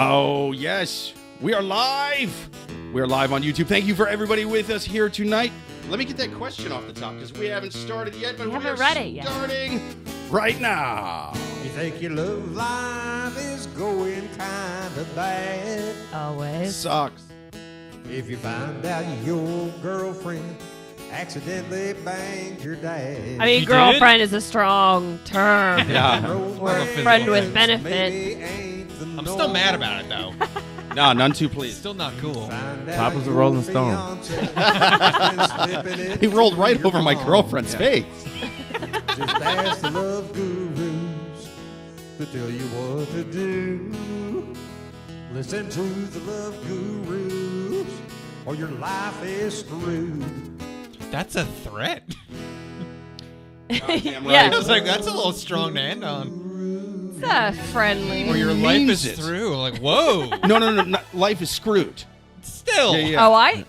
Oh, yes. We are live. We're live on YouTube. Thank you for everybody with us here tonight. Let me get that question off the top because we haven't started yet, but we are starting right now. You think your love life is going kind of bad? Always. Sucks. If you find out your girlfriend accidentally banged your dad. I mean, girlfriend is a strong term. Yeah. Or friend with benefit. I'm still mad about it, though. No, none too pleased. Still not cool. Top was a Rolling Stone. He rolled right over my girlfriend's face. Just ask the love gurus to tell you what to do. Listen to the love gurus or your life is screwed. That's a threat. Goddamn right. Yeah. I was like, that's a little strong to end on. It's a friendly. Or your life Means is it. through. Like, whoa. No. Life is screwed. Still. Yeah. I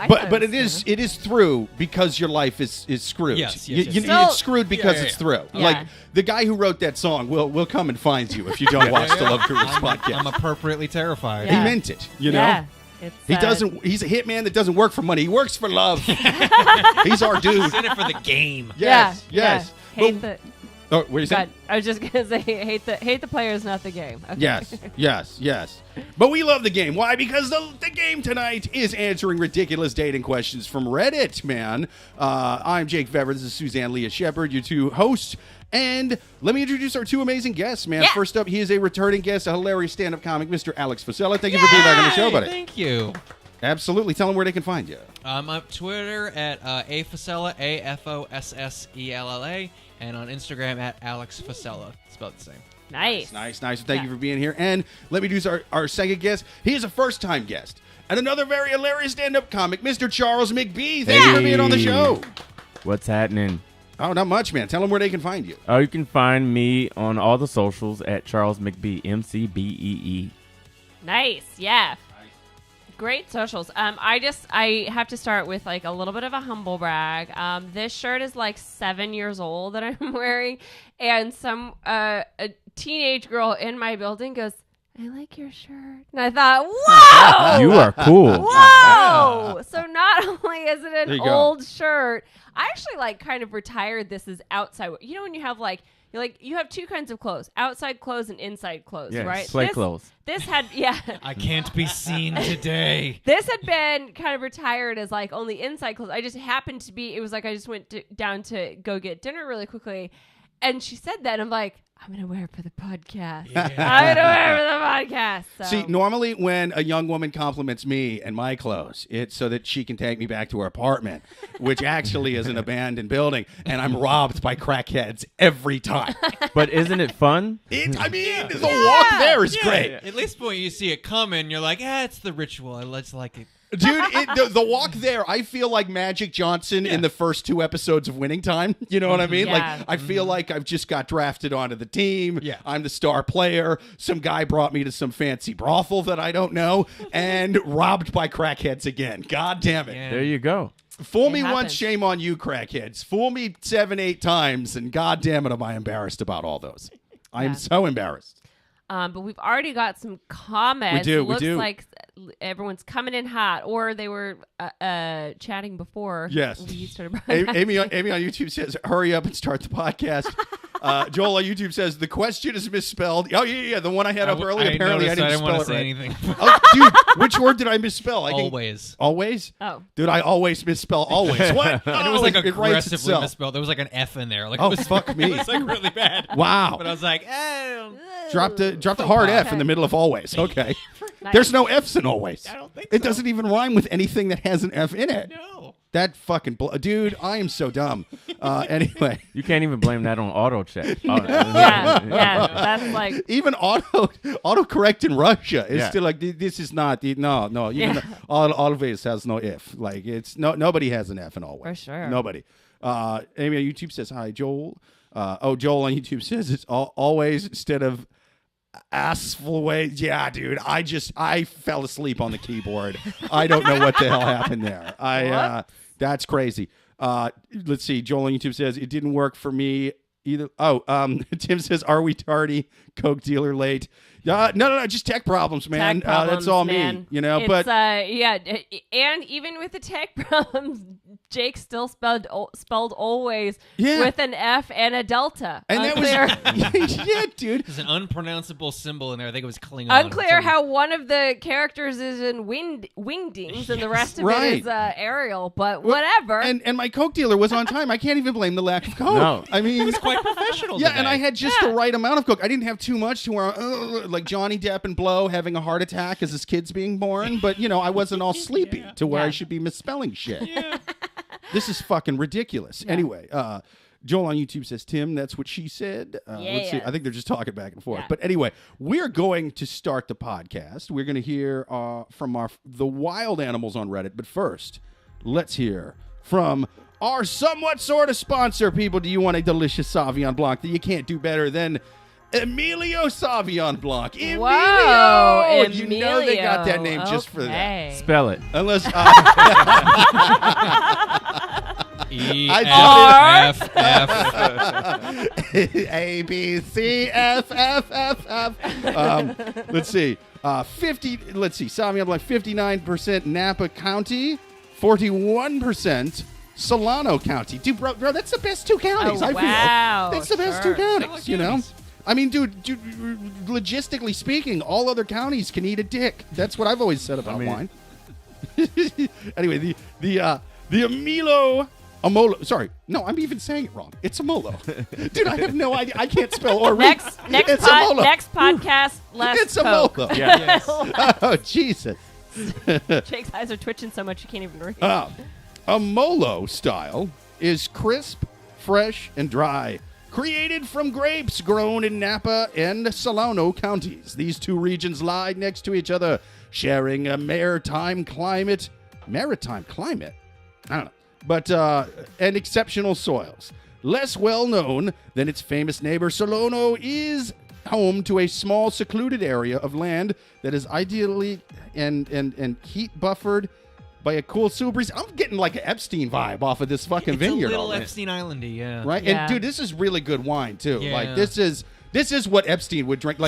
But it is through because your life is screwed. Yes. It's screwed because Yeah. it's through. Yeah. Like the guy who wrote that song will come and find you if you don't watch the Love Gurus podcast. I'm appropriately terrified. Yeah. He meant it, you know? Yeah. It's, He's a hitman that doesn't work for money. He works for love. He's our dude. He's in it for the game. Yes. Yeah. Hate the. Oh, what are you saying? God, I was just gonna say hate the players, not the game. Okay. Yes. But we love the game. Why? Because the game tonight is answering ridiculous dating questions from Reddit, man. I'm Jake Vevera. This is Suzanne Leah Shepherd, your two hosts. And let me introduce our two amazing guests, man. Yeah. First up, he is a returning guest, a hilarious stand-up comic, Mr. Alex Fossella. Thank you for being back on the show, buddy. Thank you. Absolutely. Tell them where they can find you. I'm on Twitter at Fossella, AFOSSELLA, and on Instagram at Alex Fossella. It's about the same. Nice. Nice. Thank you for being here. And let me introduce our second guest. He is a first-time guest. And another very hilarious stand-up comic, Mr. Charles McBee. Thank you for being on the show. What's happening? Oh, not much, man. Tell them where they can find you. Oh, you can find me on all the socials at Charles McBee, MCBEE. Nice. Yeah. Great socials. I have to start with like a little bit of a humble brag. This shirt is like 7 years old that I'm wearing, and a teenage girl in my building goes, "I like your shirt," and I thought, "Whoa, You are cool. whoa!" So not only is it There an you go. old shirt, I actually like kind of retired this as outside. You know when you have you have two kinds of clothes: outside clothes and inside clothes, Yes, right? play clothes. This had I can't be seen today. This had been kind of retired as like only inside clothes. I just happened to be, it was like I just went down to go get dinner really quickly. And she said that, and I'm like, I'm going to wear it for the podcast. Yeah. I'm going to wear it for the podcast. So. See, normally when a young woman compliments me and my clothes, it's so that she can take me back to her apartment, which actually is an abandoned building, and I'm robbed by crackheads every time. But isn't it fun? The walk there is great. At least when you see it coming, you're like, it's the ritual. I just like it. Dude, the walk there, I feel like Magic Johnson in the first 2 episodes of Winning Time. You know what I mean? Yeah. Like, I feel like I've just got drafted onto the team. Yeah. I'm the star player. Some guy brought me to some fancy brothel that I don't know, and robbed by crackheads again. God damn it. Yeah. There you go. Fool It me once, happens. shame on you, crackheads. Fool me 7, 8 times, and God damn it, am I embarrassed about all those. I am Yeah. so embarrassed. But we've already got some comments. We Looks do. like everyone's coming in hot, or they were chatting before. Yes. We started Amy on YouTube says, hurry up and start the podcast. Joel on YouTube says, the question is misspelled. Oh, yeah. The one I had up earlier, apparently I didn't didn't want spell to it say right. anything. Oh, dude, which word did I misspell? Always. Always? Oh. Dude, I always misspell always. What? And it was like writes aggressively itself. misspelled. There was like an F in there. Like, Oh, it was, fuck me. It was like really bad. Wow. But I was like, Drop the hard F in the middle of always. Okay. Nice. There's no F's in always. I don't think It so. doesn't even rhyme with anything that has an F in it. No. That fucking dude, I am so dumb. Anyway, You can't even blame that on auto check. Yeah, that's like even autocorrect in Russia is Yeah. still like this is not no. Even Yeah. always has no F. Like it's nobody has an F in always. For sure. Nobody. Amy on YouTube says hi, Joel. Joel on YouTube says it's always instead of assful way. Yeah, dude. I fell asleep on the keyboard. I don't know what the hell happened there. That's crazy. Let's see. Joel on YouTube says it didn't work for me Either. Tim says, "Are we tardy? Coke dealer late?" No, just tech problems, man. Tech problems, that's all man. me, you know. It's, But and even with the tech problems, Jake still spelled always Yeah. with an F and a delta. and Unclear. that was yeah, dude. There's an unpronounceable symbol in there. I think it was Klingon. Unclear how one of the characters is in wingdings and the rest of Right. it is Ariel, but whatever. And my Coke dealer was on time. I can't even blame the lack of Coke. No. I mean, It's quite professional. yeah, today. and I had just the right amount of Coke. I didn't have too much to where, like Johnny Depp and Blow having a heart attack as his kid's being born. But, I wasn't all sleepy to where I Yeah. should be misspelling shit. This is fucking ridiculous. Anyway, Joel on YouTube says, Tim, that's what she said. Let's see. Yeah. I think they're just talking back and forth. Yeah. But anyway, we're going to start the podcast. We're going to hear from the wild animals on Reddit. But first, let's hear from our somewhat sort of sponsor. People, do you want a delicious Sauvignon Blanc that you can't do better than Emilio Sauvignon Blanc? Emilio! Whoa, You know they got that name Emilio. just for that. Okay. Spell it. Unless A, B, C, F, F, F, F. Let's see. Sauvignon Blanc, 59% Napa County, 41% Solano County. Dude, bro, that's the best two counties, Oh, I wow. feel. That's the best Sure. two counties, like you know? counties. I mean, dude, logistically speaking, all other counties can eat a dick. That's what I've always said about wine. Anyway, the Emilio Amolo. Sorry, no, I'm even saying it wrong. It's Amolo. Dude, I have no idea. I can't spell or read. It's Amolo. Next podcast, less It's Coke. Amolo. Yeah. Oh, Jesus. Jake's eyes are twitching so much you can't even read. Amolo style is crisp, fresh, and dry. Created from grapes grown in Napa and Solano counties. These two regions lie next to each other, sharing a maritime climate? I don't know. But, and exceptional soils. Less well known than its famous neighbor, Solano is home to a small secluded area of land that is ideally and heat buffered by a cool super breeze. I'm getting like an Epstein vibe off of this fucking It's vineyard. a little already. Epstein Islandy, yeah. Right? Yeah. And dude, this is really good wine too. Yeah. Like this is what Epstein would drink.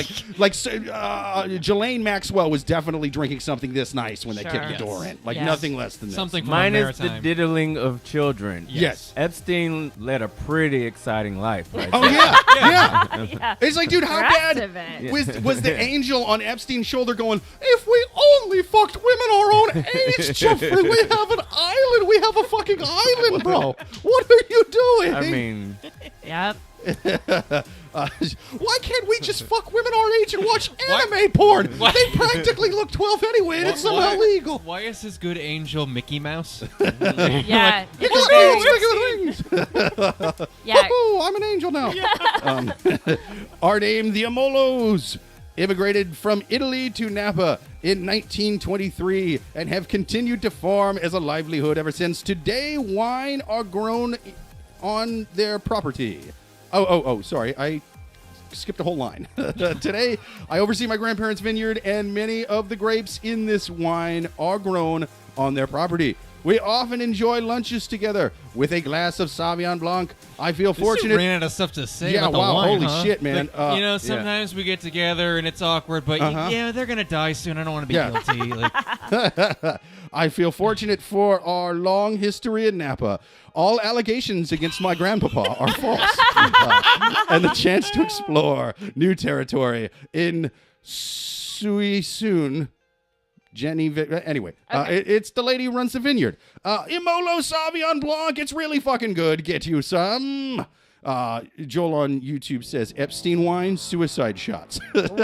Jelaine Maxwell was definitely drinking something this nice when they Sure. kicked the Yes. door in. Like Yes. nothing less than this. Something from Minus the maritime. diddling of children. Yes. Epstein led a pretty exciting life. Right Oh there. yeah, yeah. Yeah. It's like, dude, how Rest bad of it. was the angel on Epstein's shoulder going, if we only fucked women our own age, Jeffrey, we have an island. We have a fucking island, bro. What are you doing? I mean, Yep. Why can't we just fuck women our age and watch anime porn? Why- They practically look 12 anyway, and it's somehow legal. Why is this good angel Mickey Mouse? Yeah. Wings. Yeah. Woohoo, I'm an angel now. Our name, the Amolos, immigrated from Italy to Napa in 1923 and have continued to farm as a livelihood ever since. Today, wine are grown on their property. Sorry. I skipped a whole line. Today, I oversee my grandparents' vineyard, and many of the grapes in this wine are grown on their property. We often enjoy lunches together with a glass of Sauvignon Blanc. I feel fortunate. Ran out of stuff to say. Yeah, about the wow, wine, holy huh? shit, man. Like, sometimes we get together and it's awkward, but yeah, they're gonna die soon. I don't want to be Yeah. guilty. Like, I feel fortunate for our long history in Napa. All allegations against my grandpapa are false. And the chance to explore new territory in Suisun. Anyway, it's the lady who runs the vineyard. Imolo Sauvignon Blanc. It's really fucking good. Get you some. Joel on YouTube says Epstein wine, suicide shots. Whoa.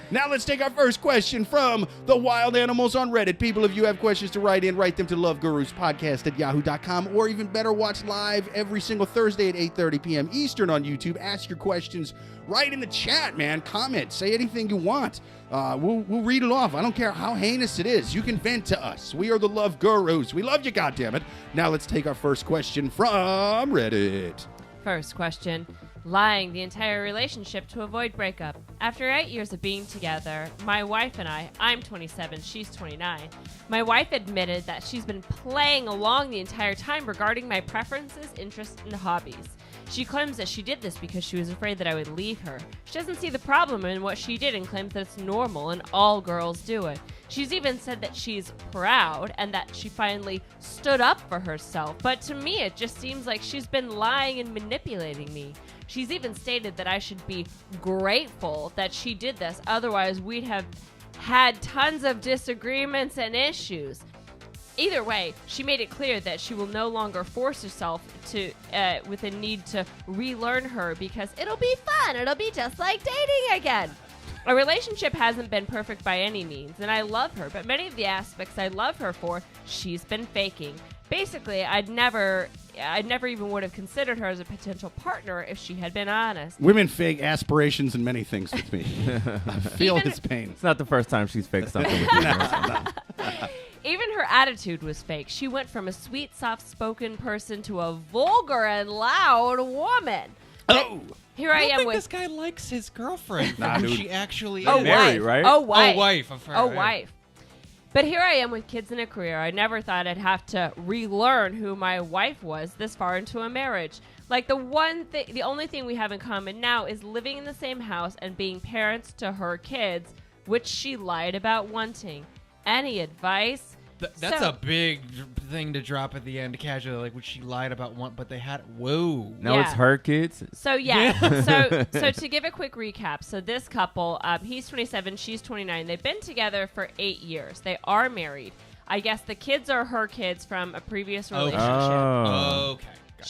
Now let's take our first question from the wild animals on Reddit. People, if you have questions to write in, write them to loveguruspodcast@yahoo.com, or even better, watch live every single Thursday at 8:30 p.m. Eastern on YouTube. Ask your questions right in the chat, man. Comment. Say anything you want. We'll read it off. I don't care how heinous it is. You can vent to us. We are the Love Gurus. We love you, goddammit. Now let's take our first question from Reddit. First question. lying the entire relationship to avoid breakup. After 8 years of being together, my wife and I'm 27, she's 29. My wife admitted that she's been playing along the entire time regarding my preferences, interests, and hobbies. She claims that she did this because she was afraid that I would leave her. She doesn't see the problem in what she did and claims that it's normal and all girls do it. She's even said that she's proud and that she finally stood up for herself. But to me, it just seems like she's been lying and manipulating me. She's even stated that I should be grateful that she did this. Otherwise, we'd have had tons of disagreements and issues. Either way, she made it clear that she will no longer force herself to with a need to relearn her because it'll be fun. It'll be just like dating again. Our relationship hasn't been perfect by any means, and I love her, but many of the aspects I love her for, she's been faking. Basically, I'd never even would have considered her as a potential partner if she had been honest. Women fake aspirations and many things with me. I feel his pain. It's not the first time she's faked something with you. Even her attitude was fake. She went from a sweet, soft-spoken person to a vulgar and loud woman. Oh! Here I am think with this guy likes his girlfriend. Nah, who dude. she actually is. Oh, Mary, wife. right? Oh, wife. Oh, wife. I'm sorry. Oh, wife. But here I am with kids and a career. I never thought I'd have to relearn who my wife was this far into a marriage. Like the only thing we have in common now is living in the same house and being parents to her kids, which she lied about wanting. Any advice? That's a big thing to drop at the end, casually, like what she lied about one, but they had. Whoa. No, Yeah. it's her kids. So yeah, so to give a quick recap, so this couple, he's 27, she's 29. They've been together for 8 years. They are married. I guess the kids are her kids from a previous relationship. Oh. Okay. Gotcha.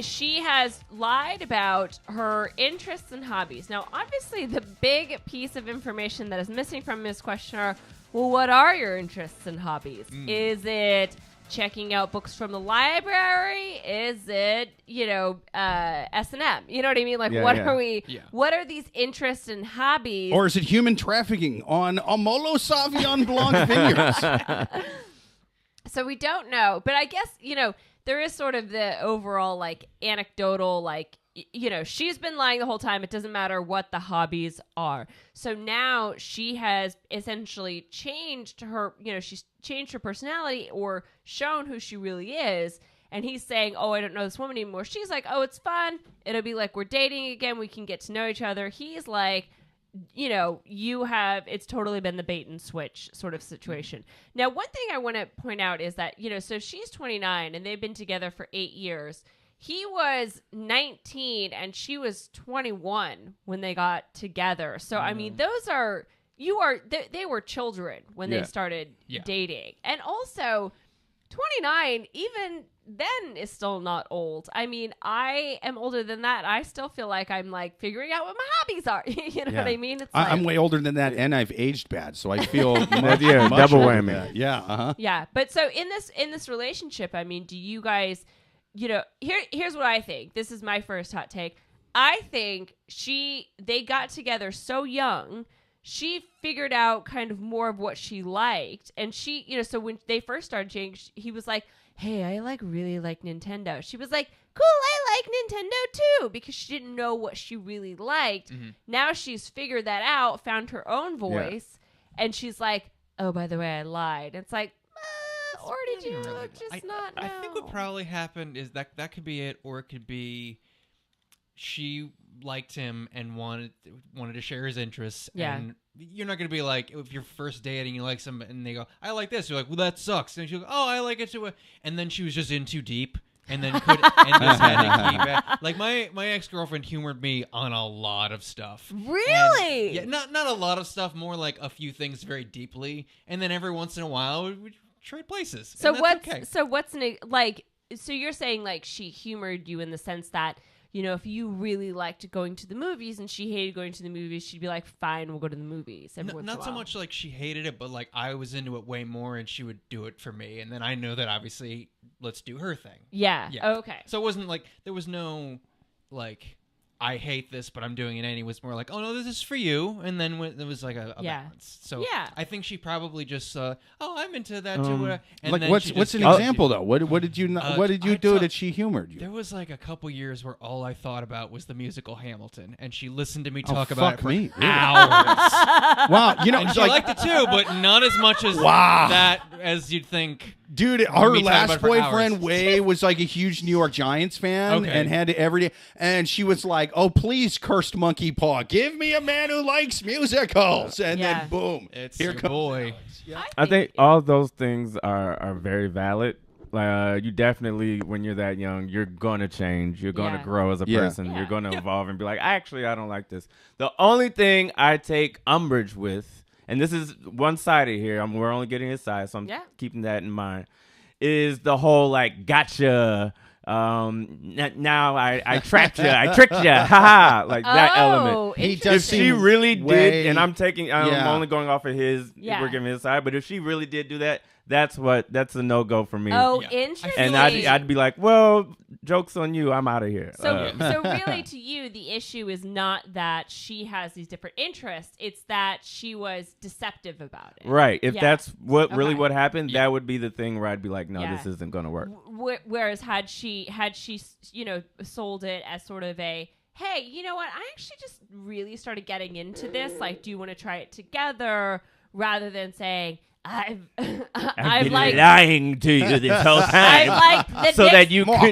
She has lied about her interests and hobbies. Now, obviously, the big piece of information that is missing from this question are, well, what are your interests and hobbies? Is it checking out books from the library? Is it, S&M? You know what I mean? Like, Yeah, what yeah. are we? Yeah. What are these interests and hobbies? Or is it human trafficking on Amolo Sauvignon Blanc vineyards? So we don't know, but I guess, there is sort of the overall, like, anecdotal, like, she's been lying the whole time. It doesn't matter what the hobbies are. So now she has essentially changed her, she's changed her personality or shown who she really is. And he's saying, oh, I don't know this woman anymore. She's like, oh, it's fun. It'll be like we're dating again. We can get to know each other. He's like, it's totally been the bait and switch sort of situation. Now, one thing I want to point out is that, so she's 29 and they've been together for 8 years. He was 19 and she was 21 when they got together. So, I mean, they were children when they started dating. And also, 29, even then, is still not old. I mean, I am older than that. I still feel like I'm like figuring out what my hobbies are. You know what I mean? It's I'm way older than that, and I've aged bad, so I feel much double older than whammy. that. Yeah, uh-huh. Yeah, but so in this relationship, I mean, do you guys, here's what I think. This is my first hot take. I think they got together so young. She figured out kind of more of what she liked, and she, so when they first started dating, he was like, hey, I really like Nintendo. She was like, cool, I like Nintendo too, because she didn't know what she really liked. Mm-hmm. Now she's figured that out, found her own voice, and she's like, oh, by the way, I lied. It's like, or did you just not know? I think what probably happened is that could be it, or it could be she liked him and wanted to share his interests. Yeah. And you're not going to be like, if you're first dating, you like somebody, and they go, I like this. You're like, well, that sucks. And she'll go, oh, I like it too. And then she was just in too deep. And then just had to keep it. Like my ex-girlfriend humored me on a lot of stuff. Really? And, yeah, not a lot of stuff, more like a few things very deeply. And then every once in a while, we'd trade places. So okay. So you're saying like she humored you in the sense that, if you really liked going to the movies and she hated going to the movies, she'd be like, fine, we'll go to the movies. Not so much like she hated it, but like I was into it way more and she would do it for me. And then I know that obviously let's do her thing. Yeah. Oh, okay. So it wasn't like there was no like I hate this, but I'm doing it anyway. It was more like, oh no, this is for you. And then when, it was like a balance. So I think she probably just, oh, I'm into that too. And like then what's an example though? What did you do that she humored you? There was like a couple years where all I thought about was the musical Hamilton, and she listened to me talk about it for hours. Wow, and she liked it too, but not as much as that as you'd think. Dude, her last boyfriend, Way, was like a huge New York Giants fan and had it every day. And she was like, oh, please, cursed monkey paw, give me a man who likes musicals. And then, boom, it's here your comes boy. I think all those things are very valid. You definitely, when you're that young, you're going to change. You're going to grow as a person. Yeah. You're going to evolve and be like, actually, I don't like this. The only thing I take umbrage with, and this is one-sided here, we're only getting his side, so I'm keeping that in mind, is the whole, like, gotcha, now I trapped you, I tricked you, haha, like that element. If she really did, and I'm only going off of his, we're giving his side, but if she really did do that, that's a no-go for me. Oh, interesting. And I'd be like, well, joke's on you. I'm out of here. So really, to you, the issue is not that she has these different interests. It's that she was deceptive about it. Right. If that's what happened, that would be the thing where I'd be like, no, this isn't going to work. Whereas had she, sold it as sort of a, hey, you know what? I actually just really started getting into this. Like, do you want to try it together? Rather than saying, I've been lying to you this whole time, so that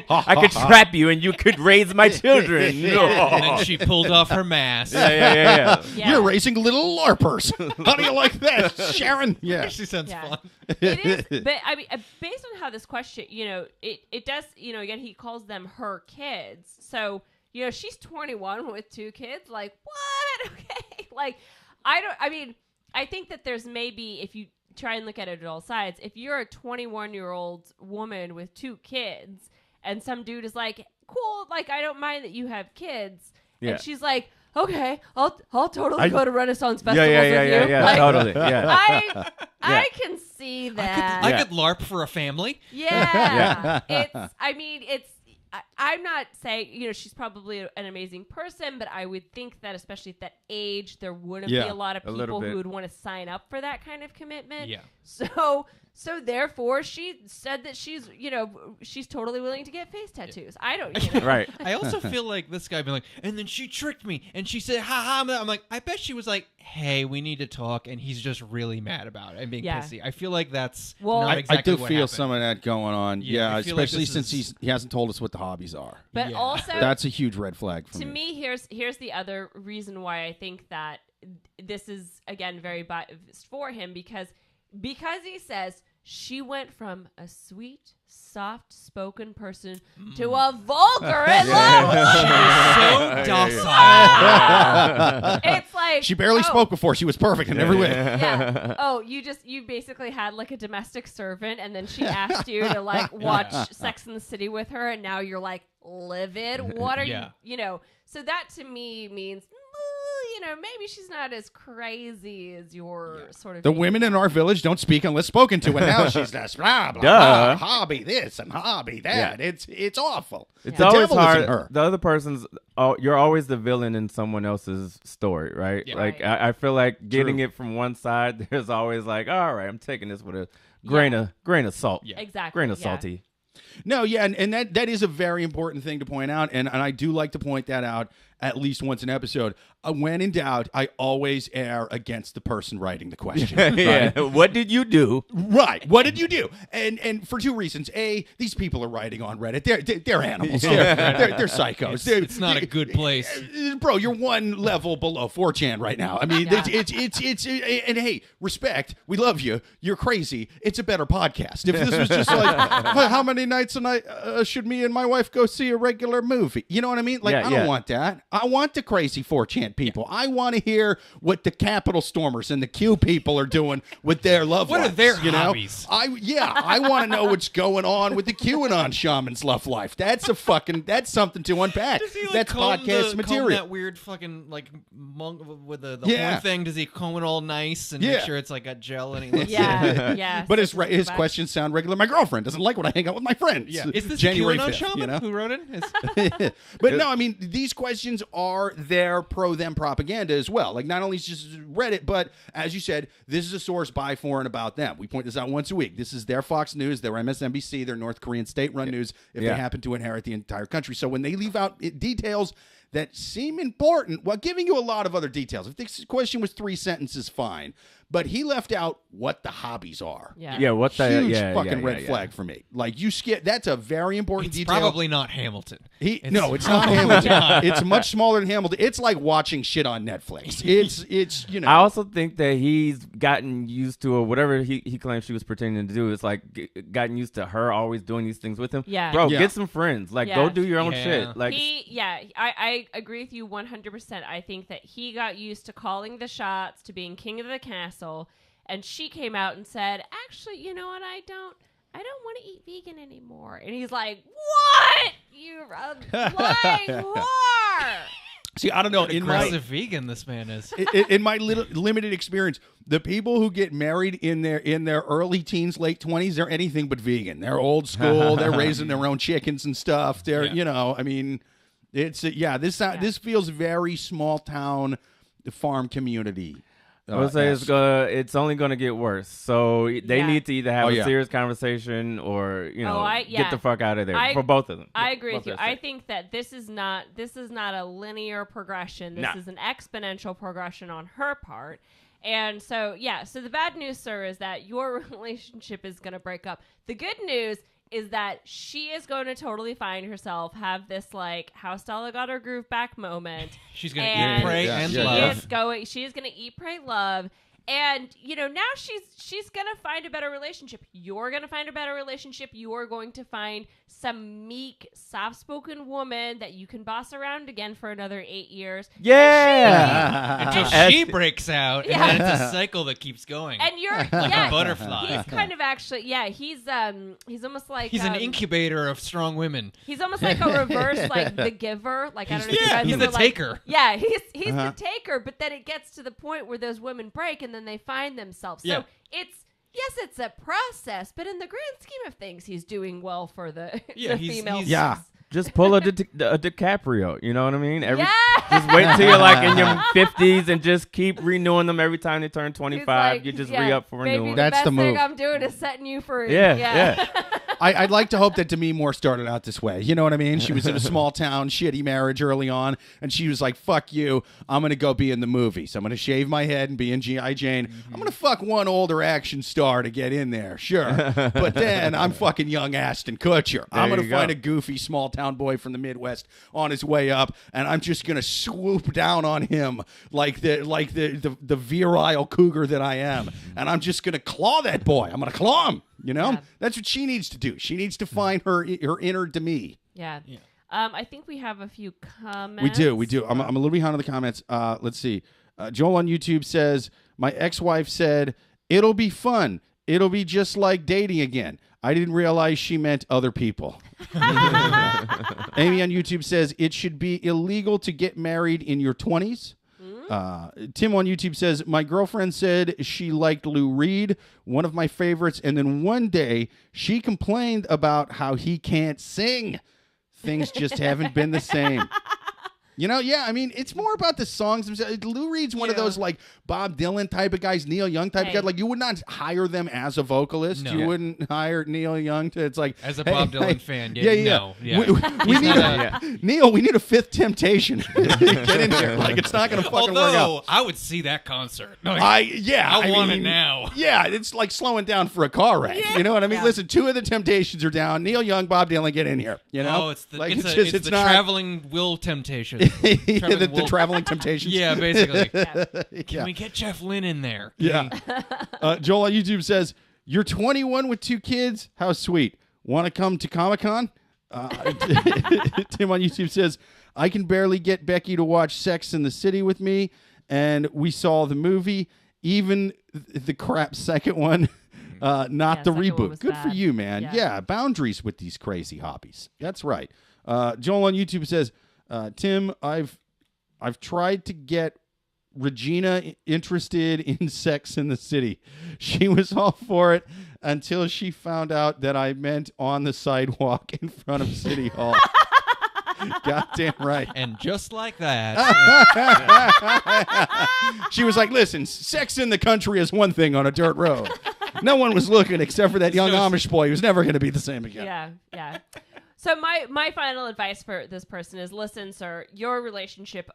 I could trap you and you could raise my children. And then she pulled off her mask. Yeah. You're raising little LARPers. How do you like that, Sharon? Yeah, she sounds fun. It is, but I mean, based on how this question, it does. Again, he calls them her kids. So she's 21 with 2 kids. Like what? Okay, like I think that there's maybe, if you try and look at it at all sides, if you're a 21-year-old woman with 2 kids and some dude is like, cool, like, I don't mind that you have kids. Yeah. And she's like, okay, I'll totally go to Renaissance festivals with you. Yeah, like, totally. Yeah. I can see that. I could LARP for a family. Yeah. I'm not saying, she's probably an amazing person, but I would think that especially at that age, there wouldn't be a lot of people who would want to sign up for that kind of commitment. Yeah. So therefore, she said that she's totally willing to get face tattoos. I don't, Right. I also feel like this guy being like, and then she tricked me, and she said, ha ha. I'm like, I bet she was like, hey, we need to talk, and he's just really mad about it and being pissy. I feel like that's not exactly what I do feel happened. some of that going on. Yeah, especially like since he hasn't told us what the hobbies are. But also, that's a huge red flag for me. To me, here's the other reason why I think that this is, again, very biased for him, because he says she went from a sweet, soft-spoken person to a vulgar and so docile. It's like she barely spoke before. She was perfect in every way. Yeah. Oh, you basically had like a domestic servant, and then she asked you to like watch Sex and the City with her, and now you're like livid. What are you? So that to me means, maybe she's not as crazy as your sort of. The women in our village don't speak unless spoken to, and now she's just blah blah blah, hobby this and hobby that. Yeah. It's awful. It's always hard. The other person's. You're always the villain in someone else's story, right? Yeah. Like I feel like getting it from one side. There's always like, all right, I'm taking this with a grain of salt. Yeah. Exactly. Grain of salty. No, yeah, and that is a very important thing to point out, and I do like to point that out at least once an episode. When in doubt, I always err against the person writing the question. Yeah. Right? What did you do? Right. What did you do? And for 2 reasons. A, these people are writing on Reddit. They're animals. They're psychos. It's not a good place. Bro, you're one level below 4chan right now. I mean, it's and hey, respect. We love you. You're crazy. It's a better podcast. If this was just like, how many nights a night should me and my wife go see a regular movie? You know what I mean? Like, I don't want that. I want the crazy 4chan people. I want to hear what the Capitol Stormers and the Q people are doing with their love lives. What are their hobbies? I want to know what's going on with the QAnon shaman's love life. That's something to unpack. Does he, like, that's podcast material. Comb that weird fucking like monk with the horn thing. Does he comb it all nice and make sure it's like got gel and he looks yeah. But his questions sound regular. My girlfriend doesn't like when I hang out with my friends. Yeah. Is this January QAnon 5th, shaman who wrote it? But no, I mean, these questions questions are their pro-them propaganda as well. Like, not only just Reddit, but as you said, this is a source by, for, and about them. We point this out once a week. This is their Fox News, their MSNBC, their North Korean state-run news if they happen to inherit the entire country. So when they leave out details that seem important while giving you a lot of other details. If this question was 3 sentences, fine. But he left out what the hobbies are. Yeah, what the huge fucking red flag for me. Like, you skip. That's a very important detail. It's probably not Hamilton. No, it's not Hamilton. It's much smaller than Hamilton. It's like watching shit on Netflix. It's you know. I also think that he's gotten used to, or whatever he claims she was pretending to do. It's like gotten used to her always doing these things with him. Yeah. Bro, get some friends. Like, go do your own shit. Like, I agree with you 100%. I think that he got used to calling the shots, to being king of the castle. And she came out and said, actually, you know what? I don't want to eat vegan anymore. And he's like, what? You're a lying whore. See, I don't know. Aggressive vegan this man is. In my limited experience, the people who get married in their early teens, late 20s, they're anything but vegan. They're old school. They're raising their own chickens and stuff. They're, you know, I mean, it's, this feels very small town farm community. I would say it's only going to get worse. So they need to either have a serious conversation or, you know, get the fuck out of there for both of them. I agree with you. I think that this is not a linear progression. This is an exponential progression on her part. And so, so the bad news, sir, is that your relationship is going to break up. The good news is that she is going to totally find herself, have this, like, how Stella got her groove back moment. She's going to eat, pray, and love. She is going to eat, pray, love. And, you know, now she's going to find a better relationship. You're going to find a better relationship. You are going to find some meek, soft-spoken woman that you can boss around again for another 8 years. Yeah! Until she breaks out, and then it's a cycle that keeps going. And you're like a butterfly. He's kind of actually, he's almost like... He's an incubator of strong women. He's almost like a reverse, like, the giver. Like, I don't know if you guys he's the taker. Like, yeah, he's the taker, but then it gets to the point where those women break, and then they find themselves. So it's a process, but in the grand scheme of things, he's doing well for the female. Just pull a DiCaprio. You know what I mean? Just wait till you're like in your 50s and just keep renewing them every time they turn 25. Like, you just re-up for a new one. That's the move. Thing I'm doing is setting you free. Yeah. I'd like to hope that Demi Moore started out this way. You know what I mean? She was in a small town, shitty marriage early on, and she was like, fuck you, I'm going to go be in the movies. I'm going to shave my head and be in G.I. Jane. I'm going to fuck one older action star to get in there, sure. But then I'm fucking young Ashton Kutcher. I'm going to find a goofy small town boy from the Midwest on his way up, and I'm just going to swoop down on him like the virile cougar that I am. And I'm just going to claw that boy. I'm going to claw him. You know, that's what she needs to do. She needs to find her inner Demi. Yeah. I think we have a few comments. We do. I'm a little behind on the comments. Let's see. Joel on YouTube says, my ex-wife said, it'll be fun. It'll be just like dating again. I didn't realize she meant other people. Amy on YouTube says, it should be illegal to get married in your 20s. Tim on YouTube says, my girlfriend said she liked Lou Reed, one of my favorites, and then one day she complained about how he can't sing. Things just haven't been the same. You know, I mean, it's more about the songs themselves. Lou Reed's one of those, like, Bob Dylan type of guys, Neil Young type of guy. Like, you would not hire them as a vocalist. No. You wouldn't hire Neil Young to, it's like... As a Bob Dylan fan, no. We need Neil, we need a Fifth Temptation. Get in there. Like, it's not going to fucking work out. I would see that concert. I want it now. Yeah, it's like slowing down for a car wreck. You know what I mean? Listen, two of the Temptations are down. Neil Young, Bob Dylan, get in here. You know? Oh, it's the traveling Will Temptation. The traveling Temptations. Yeah, basically. Can we get Jeff Lynne in there? Yeah. Joel on YouTube says, you're 21 with 2 kids? How sweet. Want to come to Comic-Con? Tim on YouTube says, I can barely get Becky to watch Sex in the City with me, and we saw the movie, even the crap second one, not the reboot. Good for you, man. Yeah, boundaries with these crazy hobbies. That's right. Joel on YouTube says, Tim, I've tried to get Regina interested in Sex in the City. She was all for it until she found out that I meant on the sidewalk in front of City Hall. Goddamn right. And just like that, She was like, listen, sex in the country is one thing on a dirt road. No one was looking except for that young Amish boy who's never going to be the same again. Yeah. So my final advice for this person is, listen, sir, your relationship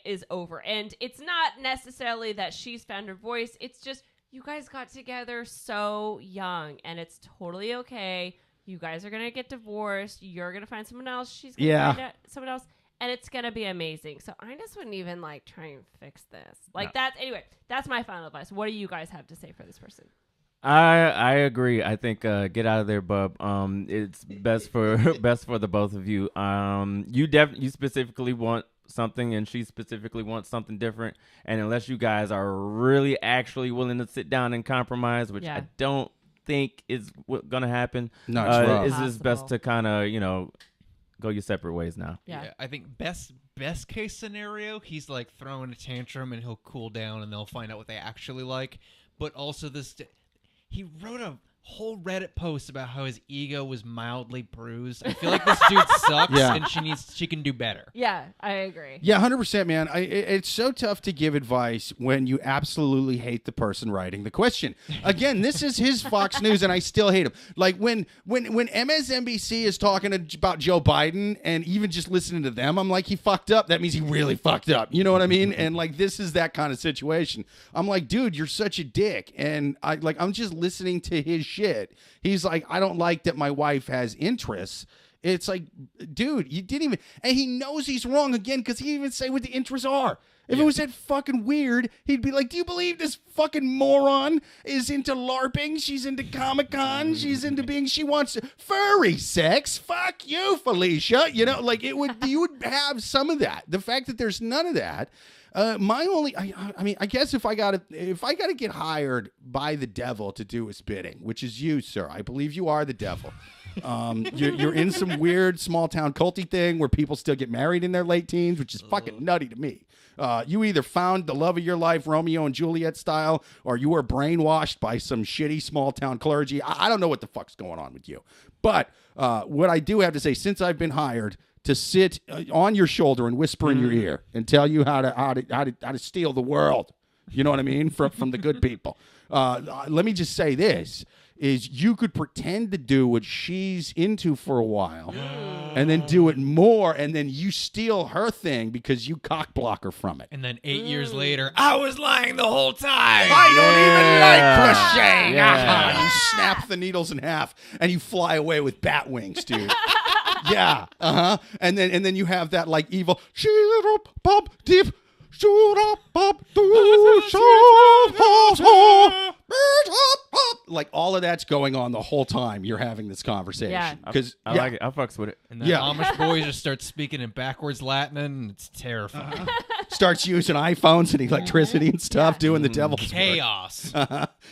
is over. And it's not necessarily that she's found her voice. It's just you guys got together so young, and it's totally okay. You guys are going to get divorced. You're going to find someone else. She's going to find someone else. And it's going to be amazing. So I just wouldn't even try and fix this. That's my final advice. What do you guys have to say for this person? I agree. I think get out of there, bub. It's best for the both of you. You specifically want something, and she specifically wants something different. And unless you guys are really actually willing to sit down and compromise, which I don't think is gonna happen, it's just best to kind of go your separate ways now. Yeah, I think best case scenario, he's throwing a tantrum and he'll cool down and they'll find out what they actually like. But also he wrote a whole Reddit post about how his ego was mildly bruised. I feel like this dude sucks, and she can do better. Yeah, I agree. Yeah, 100%, man. It's so tough to give advice when you absolutely hate the person writing the question. Again, this is his Fox News, and I still hate him. When MSNBC is talking about Joe Biden, and even just listening to them, I'm like, he fucked up. That means he really fucked up. You know what I mean? And this is that kind of situation. I'm like, dude, you're such a dick, and I'm just listening to his shit. He's like, I don't like that my wife has interests. It's like, dude, you didn't even, and he knows he's wrong again because he didn't even say what the interests are. If it was that fucking weird, he'd be like, do you believe this fucking moron is into LARPing? She's into Comic-Con. She's into she wants furry sex. Fuck you, Felicia. You would have some of that. The fact that there's none of that. I guess if I gotta get hired by the devil to do his bidding, which is you, sir, I believe you are the devil. You're in some weird small town culty thing where people still get married in their late teens, which is fucking nutty to me. You either found the love of your life, Romeo and Juliet style, or you were brainwashed by some shitty small town clergy. I don't know what the fuck's going on with you. But what I do have to say, since I've been hired to sit on your shoulder and whisper in your ear and tell you how to steal the world, you know what I mean, from the good people. Let me just say this. Is you could pretend to do what she's into for a while and then do it more, and then you steal her thing because you cock block her from it. And then 8 years later, I was lying the whole time. I don't even like crocheting. Yeah. You snap the needles in half and you fly away with bat wings, dude. Yeah. And then you have that evil pop deep all of that's going on the whole time you're having this conversation. Yeah. Because I like it. I fucks with it. And then Amish boy just starts speaking in backwards Latin, and it's terrifying. Starts using iPhones and electricity and stuff, doing the devil's chaos.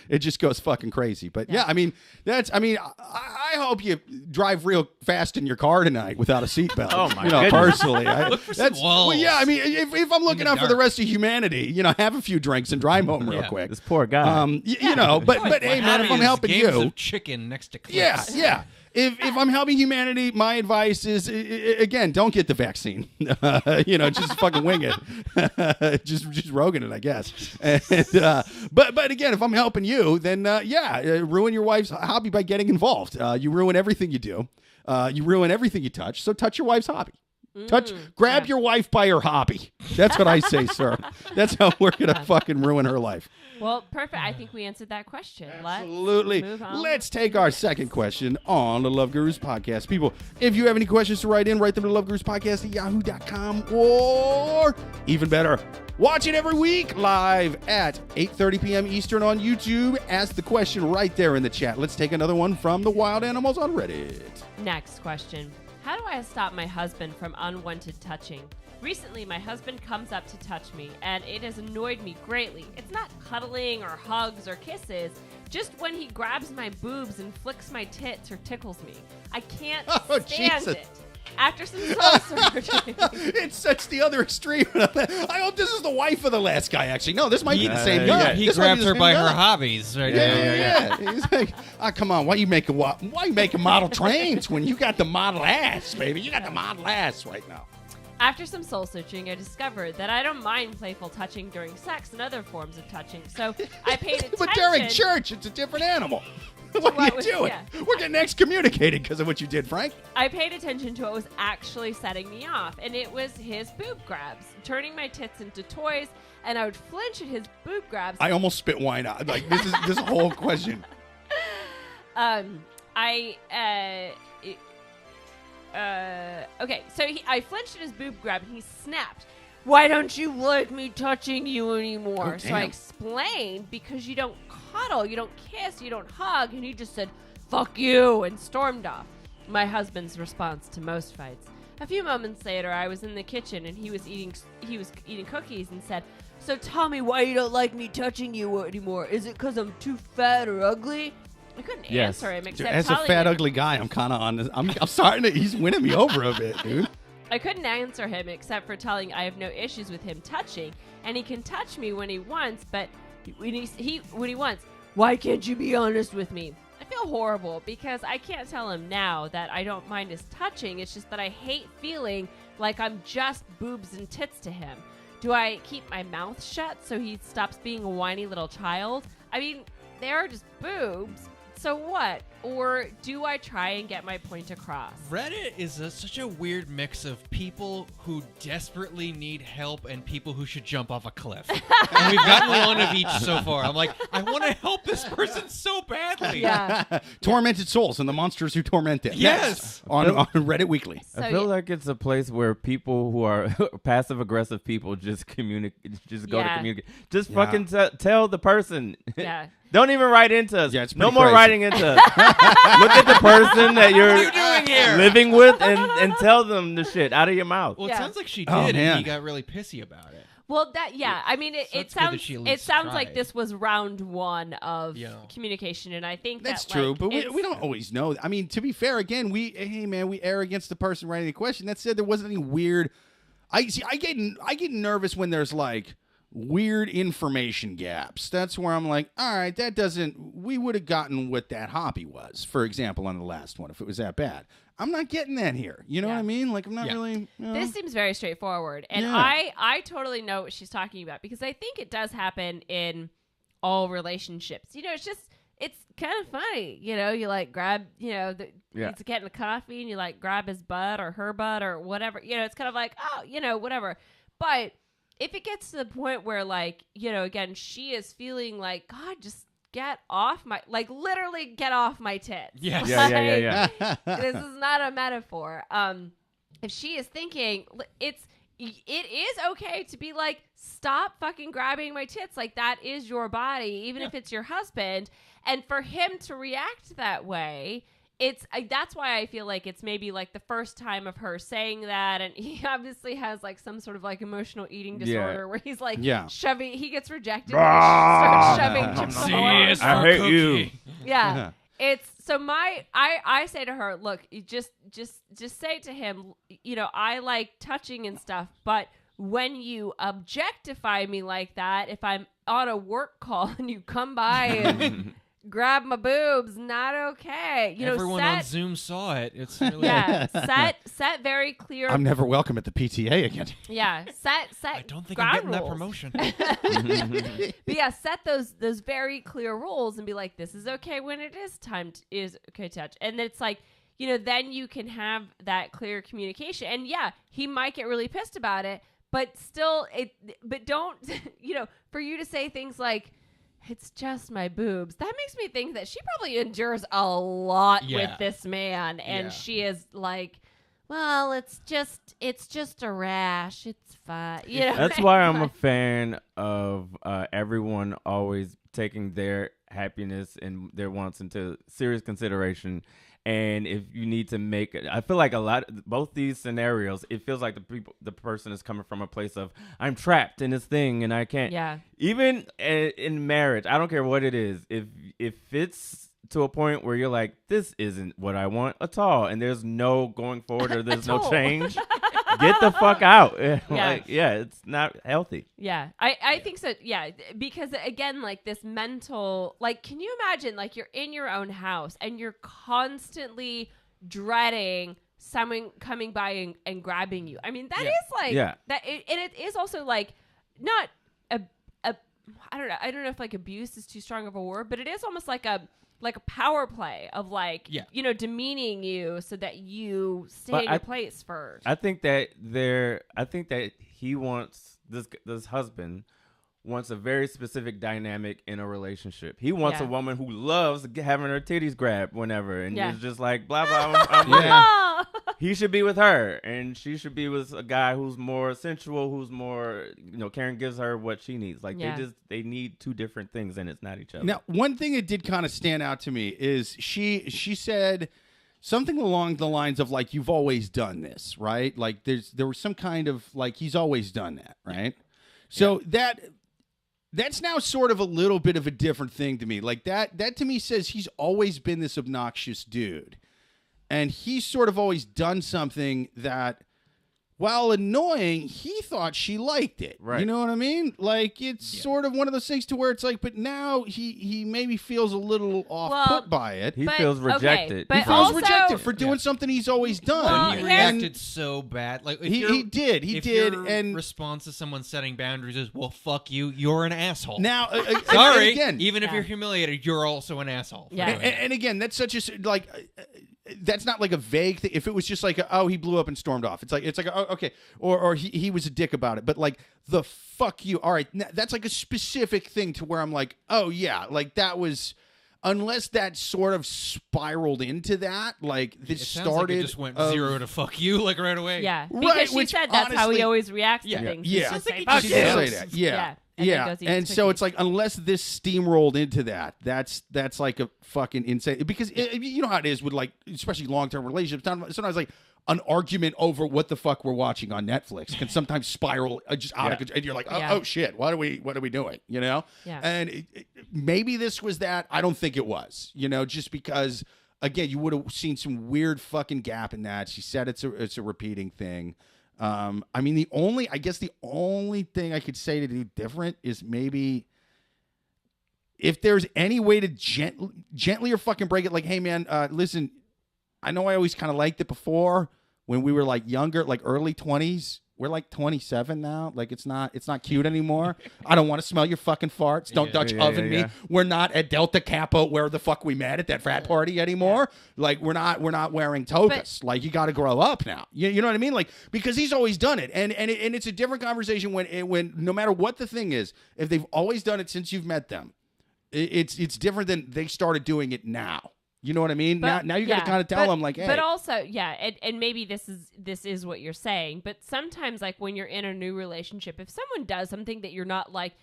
It just goes fucking crazy. But I hope you drive real fast in your car tonight without a seatbelt. Oh my goodness. Personally, look for some walls. Well, yeah. I mean, if I'm looking out for the rest of humanity, have a few drinks and drive home real quick. This poor guy. But hey, man, if I'm helping you, of chicken next to cliffs. Yeah. If I'm helping humanity, my advice is, again, don't get the vaccine. Just fucking wing it. just rogan it, I guess. But again, if I'm helping you, then ruin your wife's hobby by getting involved. You ruin everything you do. You ruin everything you touch. So touch your wife's hobby. Grab your wife by her hobby. That's what I say, sir. That's how we're gonna fucking ruin her life. Well, perfect. I think we answered that question. Absolutely. Let's move on. Let's take our second question on the Love Gurus podcast. People, if you have any questions to write them to loveguruspodcast@yahoo.com, or even better, watch it every week live at 8:30 p.m. Eastern on YouTube. Ask the question right there in the chat. Let's take another one from the wild animals on Reddit. Next question. How do I stop my husband from unwanted touching? Recently, my husband comes up to touch me, and it has annoyed me greatly. It's not cuddling or hugs or kisses, just when he grabs my boobs and flicks my tits or tickles me. I can't stand it. After some soul searching. It's such the other extreme. I hope this is the wife of the last guy, actually. No, this might be the same guy. He This might be grabbed the her same by guy. her hobbies. Right? Yeah. He's like, come on, why you making model trains when you got the model ass, baby? You got the model ass right now. After some soul searching, I discovered that I don't mind playful touching during sex and other forms of touching. So I paid attention. But during church, it's a different animal. What are you doing? Yeah. We're getting excommunicated because of what you did, Frank. I paid attention to what was actually setting me off, and it was his boob grabs, turning my tits into toys, and I would flinch at his boob grabs. I almost spit wine out. Like, this is this whole question. Okay, so I flinched at his boob grab, and he snapped. Why don't you like me touching you anymore? Oh, so I damn. explained, because you don't cuddle, you don't kiss, you don't hug, and he just said, fuck you, and stormed off. My husband's response to most fights. A few moments later, I was in the kitchen, and he was eating cookies and said, so tell me why you don't like me touching you anymore. Is it because I'm too fat or ugly? I couldn't Yes. answer him Dude, except as a telling fat, him. ugly guy, I'm kind of on this. I'm starting to. He's winning me over a bit, dude. I couldn't answer him except for telling I have no issues with him touching, and he can touch me when he wants, but when he wants, why can't you be honest with me? I feel horrible because I can't tell him now that I don't mind his touching. It's just that I hate feeling like I'm just boobs and tits to him. Do I keep my mouth shut so he stops being a whiny little child? I mean, they are just boobs. So what? Or do I try and get my point across? Reddit is such a weird mix of people who desperately need help and people who should jump off a cliff. And we've gotten one of each so far. I'm like, I want to help this person so badly. Yeah. Tormented souls and the monsters who torment them. Yes. Next, on Reddit Weekly. So, I feel like it's a place where people who are passive aggressive people just communicate, just go to Yeah. communicate. Just Yeah. fucking tell the person. yeah. Don't even write into us. Yeah, it's no pretty more crazy. writing into us. Look at the person that you're What are you doing here? living with and tell them the shit out of your mouth. Well, it Yeah. sounds like she did, Oh, and man. he got really pissy about it. Well, I mean, So it it's good that sounds she at it least sounds like tried. this was round one of Yeah. communication, and I think That's that, true, like, but it's- we don't always know. I mean, to be fair, again, we err against the person writing the question. That said, there wasn't any weird. I get nervous when there's like weird information gaps. That's where I'm like, all right, that doesn't. We would have gotten what that hobby was, for example, on the last one if it was that bad. I'm not getting that here. You know Yeah. what I mean? Like, I'm not Yeah. really. You know? This seems very straightforward, and Yeah. I totally know what she's talking about, because I think it does happen in all relationships. You know, it's kind of funny. You know, you like grab, Yeah. he's getting the coffee, and you like grab his butt or her butt or whatever. You know, it's kind of like, oh, you know, whatever. But if it gets to the point where, like, you know, again, she is feeling like, God, just get off my, like, literally get off my tits. Yes. Yeah. This is not a metaphor. If she is thinking, it is okay to be like, stop fucking grabbing my tits. Like, that is your body, even if it's your husband. And for him to react that way, that's why I feel like it's maybe like the first time of her saying that, and he obviously has like some sort of like emotional eating disorder where he's like shoving, he gets rejected and starts shoving chips on the wall. I hate you. Yeah. It's so I say to her, look, you just say to him, you know, I like touching and stuff, but when you objectify me like that, if I'm on a work call and you come by and grab my boobs, not okay. You Everyone know, on Zoom saw it. It's really set very clear. I'm never welcome at the PTA again. Yeah, set. I don't think ground I'm getting rules. that promotion. But yeah, set those very clear rules and be like, this is okay when it is time is okay to touch. And it's like, you know, then you can have that clear communication. And yeah, he might get really pissed about it, but still but don't, you know, for you to say things like, it's just my boobs, that makes me think that she probably endures a lot with this man, and she is like, well, it's just a rash, it's fine, you know. That's why I'm a fan of everyone always taking their happiness and their wants into serious consideration. And if you need to make it, I feel like both these scenarios, it feels like the person is coming from a place of, I'm trapped in this thing and I can't. Yeah. Even in marriage, I don't care what it is. If it's to a point where you're like, this isn't what I want at all, and there's no going forward or there's no change, get the fuck out. Like, it's not healthy. Yeah, I think so. Yeah, because again, like this mental, like, can you imagine, like, you're in your own house and you're constantly dreading someone coming by and grabbing you. I mean, that is like that, and it is also like not a I don't know if like abuse is too strong of a word, but it is almost like a power play of like demeaning you so that you stay in your place first. I think that he wants this husband wants a very specific dynamic in a relationship. He wants a woman who loves having her titties grabbed whenever, and is just like blah blah. I'm with it. He should be with her, and she should be with a guy who's more sensual, who's more, Karen gives her what she needs. Like they need two different things, and it's not each other. Now, one thing that did kind of stand out to me is she said something along the lines of like, you've always done this, right? Like there was some kind of like, he's always done that, right? So that's now sort of a little bit of a different thing to me. Like that to me says he's always been this obnoxious dude. And he's sort of always done something that, while annoying, he thought she liked it. Right. You know what I mean? Like, it's sort of one of those things to where it's like, but now he maybe feels a little off-put by it. He feels rejected. But he feels rejected for doing something he's always done. Well, he reacted so bad. Like he did. Your and response to someone setting boundaries is, "Well, fuck you. You're an asshole." Now, sorry. Again, even if you're humiliated, you're also an asshole. Yeah. And again, that's such a like. That's not like a vague thing. If it was just like, he blew up and stormed off. It's like, oh, okay. Or he was a dick about it. But like the fuck you. All right. That's like a specific thing to where I'm like, oh yeah. Like that was, unless that sort of spiraled into that, like this started. Like it just went 0 to fuck you like right away. Yeah. Because right, she said that's how he always reacts to things. Yeah. Just say, She did say that. Yeah. And so it's like, unless this steamrolled into that, that's like a fucking insane, because you know how it is with like, especially long-term relationships. Sometimes like an argument over what the fuck we're watching on Netflix can sometimes spiral just out of control, and you're like, oh shit, what are we doing? Yeah. And maybe this was that. I don't think it was. Just because again, you would have seen some weird fucking gap in that. She said it's a repeating thing. I mean, the only thing I could say to do different is maybe if there's any way to gently or fucking break it. Like, hey man, listen, I know I always kind of liked it before when we were like younger, like early 20s. We're like 27 now. Like it's not cute anymore. I don't want to smell your fucking farts. Don't Dutch oven me. We're not at Delta Kappa where the fuck we met at that frat party anymore. Like we're not wearing togas. Like you got to grow up now. You know what I mean? Like, because he's always done it, and it's a different conversation when no matter what the thing is, if they've always done it since you've met them, it's different than they started doing it now. You know what I mean? But, now you got to kind of tell them like, hey. But also, and maybe this is what you're saying. But sometimes, like when you're in a new relationship, if someone does something that you're not like,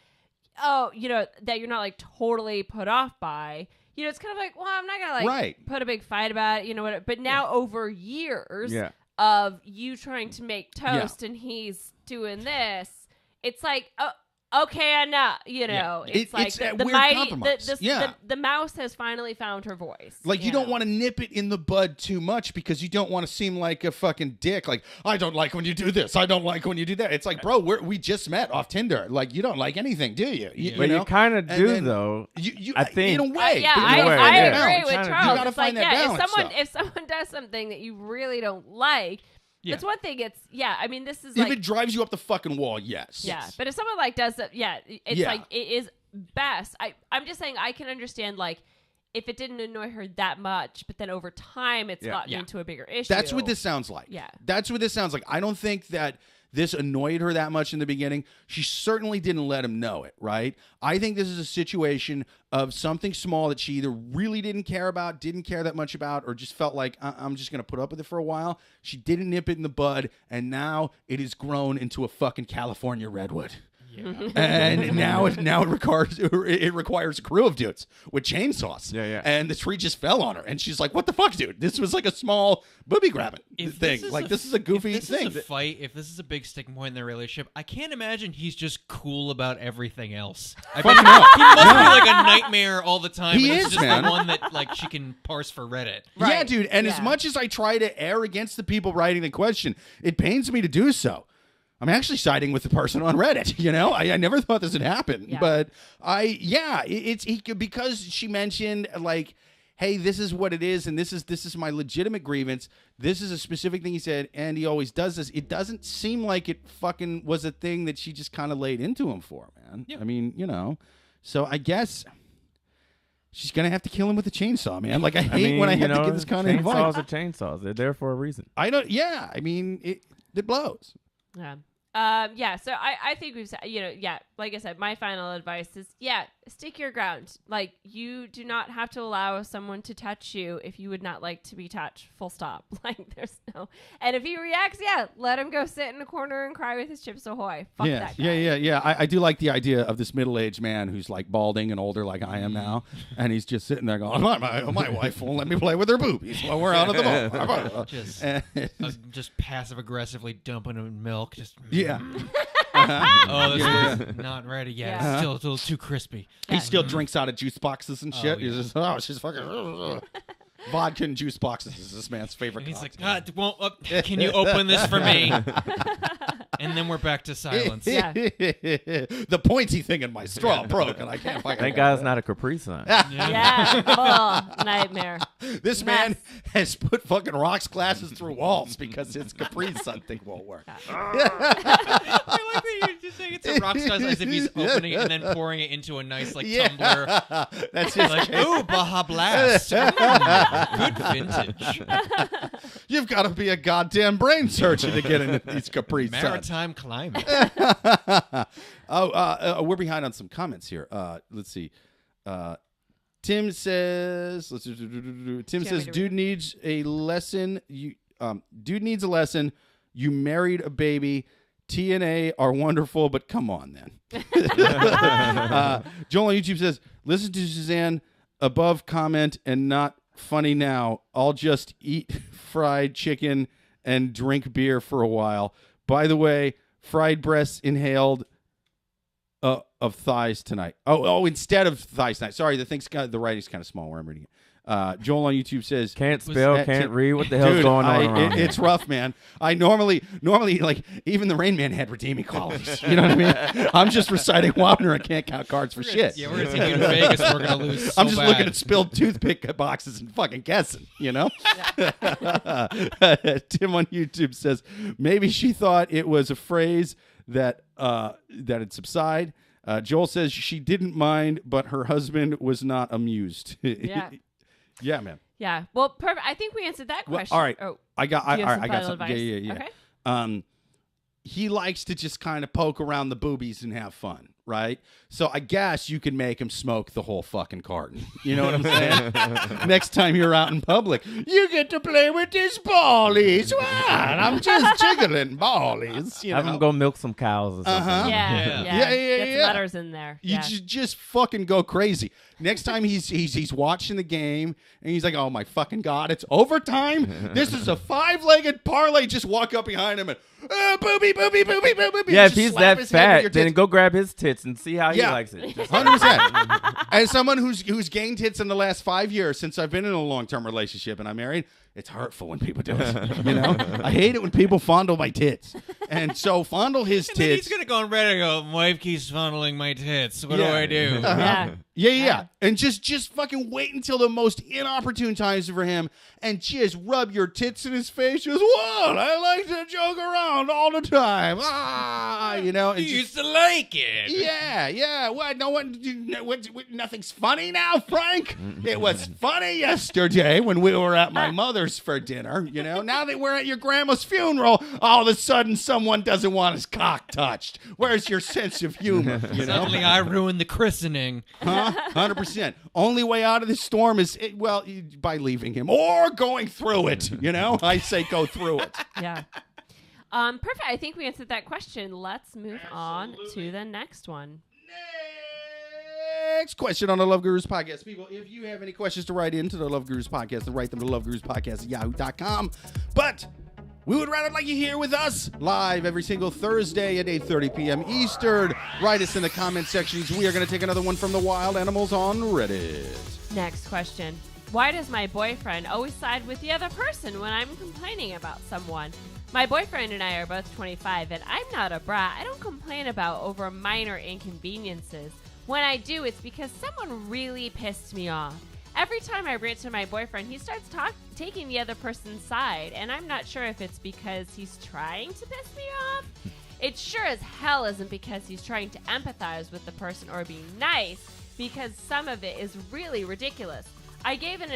that you're not like totally put off by, it's kind of like, well, I'm not gonna like put a big fight about it, But now over years of you trying to make toast and he's doing this, it's like, okay, enough. It's like it's the weird mighty, compromise. the mouse has finally found her voice. Like you don't want to nip it in the bud too much because you don't want to seem like a fucking dick. Like, I don't like when you do this. I don't like when you do that. It's like, bro, we just met off Tinder. Like, you don't like anything, do you? You kind of do, though. I think in a way. I agree with Charles. You gotta find that balance. If someone does something that you really don't like. That's one thing. I mean, this is if it drives you up the fucking wall, yes. Yeah, but if someone like does that, it's like it is best. I'm just saying I can understand like if it didn't annoy her that much, but then over time it's gotten into a bigger issue. That's what this sounds like. Yeah, that's what this sounds like. I don't think that this annoyed her that much in the beginning. She certainly didn't let him know it, right? I think this is a situation of something small that she either really didn't care that much about, or just felt like, I'm just going to put up with it for a while. She didn't nip it in the bud, and now it has grown into a fucking California redwood. And now it requires a crew of dudes with chainsaws. Yeah. And the tree just fell on her, and she's like, "What the fuck, dude? This was like a small booby grabbing thing. This is a goofy thing." If this is a fight, if this is a big sticking point in their relationship, I can't imagine he's just cool about everything else. I mean, he must be like a nightmare all the time. He and is, this is just man. the one that like she can parse for Reddit. Right. Yeah, dude. And as Yeah. much as I try to err against the people writing the question, it pains me to do so. I'm actually siding with the person on Reddit. You know, I never thought this would happen, Yeah. but because she mentioned like, "Hey, this is what it is, and this is my legitimate grievance. This is a specific thing he said, and he always does this." It doesn't seem like it fucking was a thing that she just kind of laid into him for, man. Yeah. I mean, you know, so I guess she's gonna have to kill him with a chainsaw, man. Like I hate when I have to give this kind of advice. Chainsaws are chainsaws. They're there for a reason. I don't. Yeah, I mean, it blows. Yeah. So I think we've said, like I said, my final advice is, stick your ground. Like, you do not have to allow someone to touch you if you would not like to be touched, full stop. Like, there's no, and if he reacts, let him go sit in a corner and cry with his Chips Ahoy. Fuck that guy. Yeah. I do like the idea of this middle-aged man who's like balding and older like I am now, and he's just sitting there going, my wife won't let me play with her boobies while we're out of the mall. Just passive aggressively dumping him in milk. Just Yeah. Oh, this is not ready yet. Yeah. It's still a little too crispy. He still drinks out of juice boxes and shit. yeah. He's just, it's just fucking vodka and juice boxes is this man's favorite. And he's like, cocktail. can you open this for me? And then we're back to silence. Yeah. The pointy thing in my straw broke, and I can't fucking. Thank God it's not a Capri Sun. Yeah. Oh, nightmare. This man has put fucking rocks glasses through walls because his Capri Sun thing won't work. I like that you're just saying it's a rock star as if he's opening it and then pouring it into a nice tumbler. That's his Like, case. ooh, Baja Blast. Good vintage. You've got to be a goddamn brain surgeon to get into these Capri Suns. Maritime climate. We're behind on some comments here. Let's see. Tim says, dude needs a lesson. Dude needs a lesson. You married a baby. TNA are wonderful, but come on, then. Joel on YouTube says, listen to Suzanne above comment and not funny now. I'll just eat fried chicken and drink beer for a while. By the way, fried breasts inhaled of thighs tonight. Oh, instead of thighs tonight. Sorry, the writing's kind of small where I'm reading it. Joel on YouTube says, Can't spell, can't read. What the hell's dude, going on? It's rough, man. I normally like even the Rain Man had redeeming qualities. You know what I mean? I'm just reciting Wagner and can't count cards for shit. Yeah, we're going to take you to Vegas. We're going to lose so I'm just bad. looking at spilled toothpick boxes and fucking guessing, you know? Tim on YouTube says, maybe she thought it was a phrase that it'd subside. Joel says she didn't mind, but her husband was not amused. Yeah. Yeah, man. Yeah. Well, perfect. I think we answered that Well, question. all right. Oh, I got do you have some I got final something. advice? Yeah. Okay. He likes to just kind of poke around the boobies and have fun, right? So I guess you can make him smoke the whole fucking carton. You know what I'm saying? Next time you're out in public, you get to play with these ballies. What? I'm just jiggling ballies. You know? Have him go milk some cows or something. Uh-huh. Yeah. Get some letters in there. You just fucking go crazy. Next time he's watching the game and he's like, oh my fucking God, it's overtime. This is a 5-legged parlay. Just walk up behind him and booby. Yeah, if Just he's slap that his hand with your fat, then tits. go grab his tits and see how he likes it. Just 100%. As someone who's gained tits in the last 5 years since I've been in a long-term relationship and I'm married, it's hurtful when people do it. You know, I hate it when people fondle my tits. And so fondle his And then tits. he's going to go on Reddit and go, my wife keeps fondling my tits. What do I do? Yeah. And just fucking wait until the most inopportune times for him and just rub your tits in his face. Just, what? I like to joke around all the time. You know. You used to like it. Yeah. What? No one. Nothing's funny now, Frank. It was funny yesterday when we were at my mother's for dinner. You know. Now that we're at your grandma's funeral, all of a sudden someone doesn't want his cock touched. Where's your sense of humor? You know. Suddenly I ruined the christening. Huh? 100%. Only way out of this storm is by leaving him or going through it. You know. I say go through it. Yeah. Perfect. I think we answered that question. Let's move on to the next one. Next question on the Love Gurus podcast. People, if you have any questions to write into the Love Gurus podcast, then write them to loveguruspodcast@yahoo.com. But we would rather like you here with us live every single Thursday at 8:30 p.m. Eastern. Write us in the comment sections. We are going to take another one from the wild animals on Reddit. Next question. Why does my boyfriend always side with the other person when I'm complaining about someone? My boyfriend and I are both 25, and I'm not a brat. I don't complain about over minor inconveniences. When I do, it's because someone really pissed me off. Every time I rant to my boyfriend, he starts taking the other person's side, and I'm not sure if it's because he's trying to piss me off. It sure as hell isn't because he's trying to empathize with the person or being nice, because some of it is really ridiculous. I can give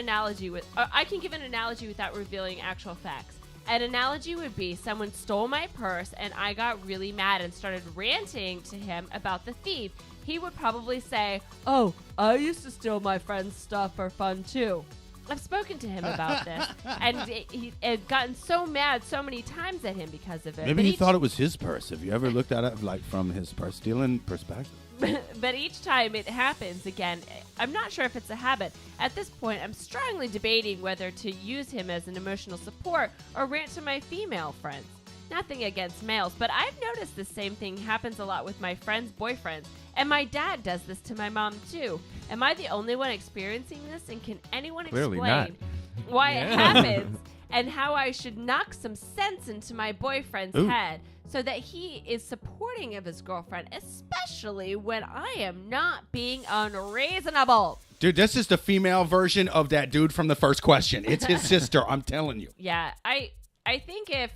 an analogy without revealing actual facts. An analogy would be someone stole my purse and I got really mad and started ranting to him about the thief. He would probably say, "Oh, I used to steal my friend's stuff for fun too." I've spoken to him about this, and he had gotten so mad so many times at him because of it. Maybe he thought it was his purse. Have you ever looked at it like from his purse stealing perspective? But each time it happens again, I'm not sure if it's a habit. At this point, I'm strongly debating whether to use him as an emotional support or rant to my female friends. Nothing against males, but I've noticed the same thing happens a lot with my friends' boyfriends, and my dad does this to my mom too. Am I the only one experiencing this, and can anyone Clearly explain why it happens and how I should knock some sense into my boyfriend's head so that he is supporting of his girlfriend, especially when I am not being unreasonable? Dude, this is the female version of that dude from the first question. It's his sister, I'm telling you. Yeah, I think if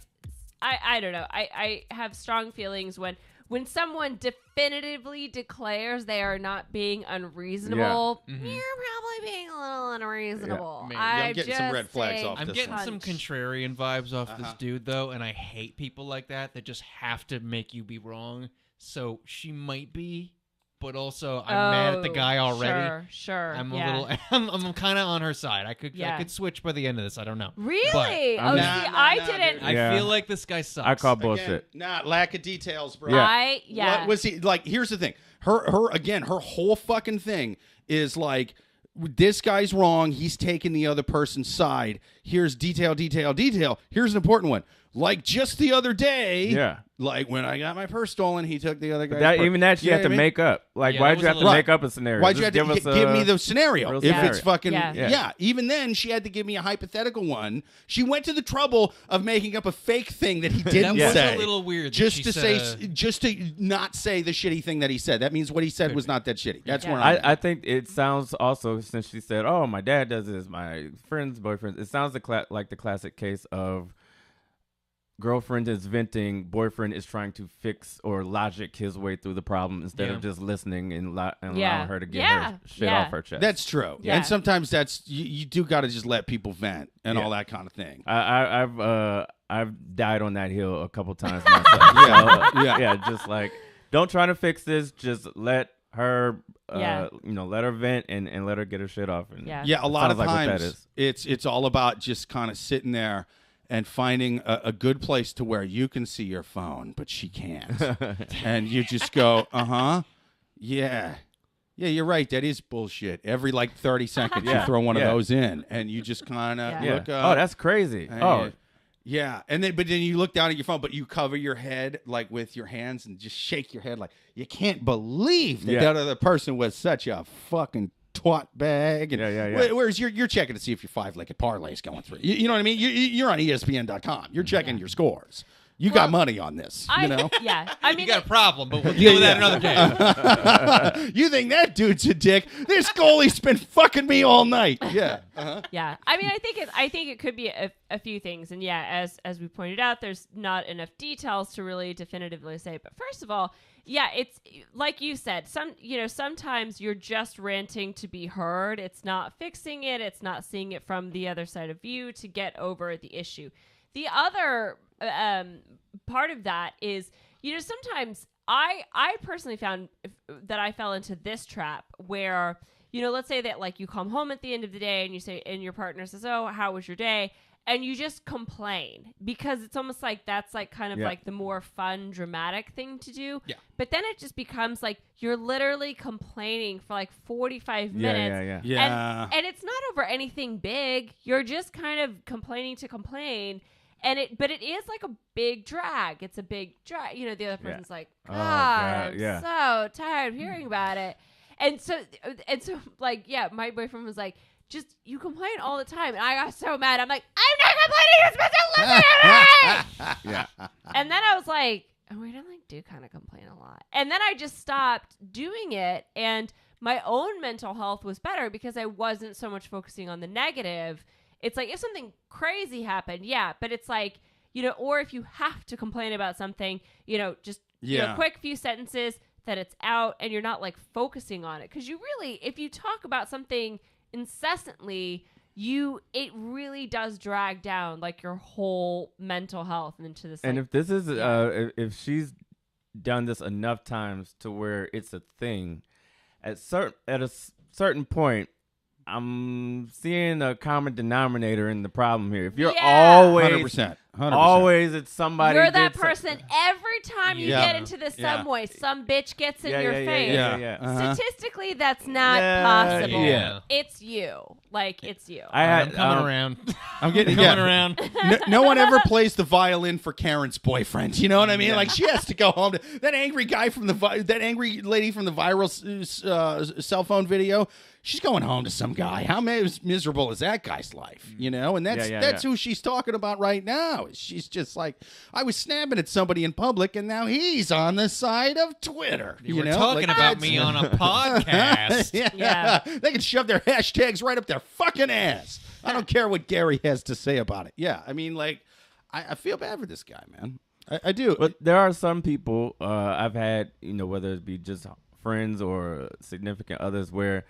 I don't know. I have strong feelings when someone definitively declares they are not being unreasonable. Yeah. You're probably being a little unreasonable. Yeah. I'm getting some red flags off I'm this getting one. some contrarian vibes off this dude, though, and I hate people like that just have to make you be wrong. So she might be, but also I'm mad at the guy already. Sure. I'm a little. I'm kind of on her side. I could switch by the end of this. I don't know. Really? But I didn't. I Yeah. feel like this guy sucks. I call bullshit. Lack of details, bro. Yeah. What was he like? Here's the thing. Her whole fucking thing is like, this guy's wrong. He's taking the other person's side. Here's detail. Here's an important one. Like just the other day, like when I got my purse stolen, he took the other guy's purse. Even that you have to make up. Like, why'd you have to make up a scenario? Why'd you have to give me the scenario? If it's fucking, even then, she had to give me a hypothetical one. She went to the trouble of making up a fake thing that he didn't say. That was a little weird. Just to not say the shitty thing that he said. That means what he said was not that shitty. That's where I think it sounds also, since she said, "Oh, my dad does this, my friend's boyfriend," it sounds like the classic case of girlfriend is venting, boyfriend is trying to fix or logic his way through the problem instead of just listening and allowing her to get her shit off her chest. That's true. Yeah. And sometimes that's you do got to just let people vent and all that kind of thing. I've died on that hill a couple times myself. Just like, don't try to fix this. Just let her, let her vent and let her get her shit off. And a lot of times it's all about just kind of sitting there and finding a good place to where you can see your phone, but she can't. And you just go, yeah, you're right. That is bullshit. Every like 30 seconds you throw one of those in, and you just kind of look up. Oh, that's crazy. And then you look down at your phone, but you cover your head like with your hands and just shake your head like you can't believe that other person was such a fucking twat bag. And whereas you're checking to see if your 5-legged parlay is going through. You know what I mean? You're on ESPN.com. You're checking your scores. You got money on this, you know? Yeah. I mean, you got a problem, but we'll deal with that another day. You think that dude's a dick? This goalie's been fucking me all night. Yeah. Yeah. I mean, I think it could be a few things. And as we pointed out, there's not enough details to really definitively say. But first of all, it's like you said, sometimes you're just ranting to be heard. It's not fixing it. It's not seeing it from the other side of you to get over the issue. The other part of that is, sometimes I personally found that I fell into this trap where, let's say that like you come home at the end of the day and you say, and your partner says, "Oh, how was your day?" and you just complain because it's almost like that's like kind of like the more fun, dramatic thing to do. Yeah. But then it just becomes like you're literally complaining for like 45 minutes. Yeah. And it's not over anything big. You're just kind of complaining to complain. But it is like a big drag. It's a big drag. You know, the other person's like, God, I'm so tired of hearing about it. And so like, yeah, my boyfriend was like, just, you complain all the time. And I got so mad. I'm like, I'm not complaining. You're supposed to listen to me. Yeah. And then I was like, oh, wait, I like do kind of complain a lot. And then I just stopped doing it. And my own mental health was better because I wasn't so much focusing on the negative. It's like if something crazy happened, but it's like, you know, or if you have to complain about something, you know, just you know, quick few sentences that it's out and you're not like focusing on it. Because you really, if you talk about something incessantly, it really does drag down like your whole mental health into this. And like, if this is, if she's done this enough times to where it's a thing, at a certain point, I'm seeing a common denominator in the problem here. If you're always 100%. always it's somebody. You're that person every time you get into the subway, some bitch gets in your face. Statistically, that's not possible. Yeah. It's you. Like, it's you. I'm coming around. I'm getting coming around. No one ever plays the violin for Karen's boyfriend. You know what I mean? Like, she has to go home to that angry guy from that angry lady from the viral cell phone video. She's going home to some guy. How miserable is that guy's life? You know, and that's who she's talking about right now. She's just like, I was snapping at somebody in public, and now he's on the side of Twitter. You were talking about me on a podcast. They can shove their hashtags right up their fucking ass. I don't care what Gary has to say about it. Yeah, I mean, like, I feel bad for this guy, man. I do. But there are some people I've had, you know, whether it be just friends or significant others, where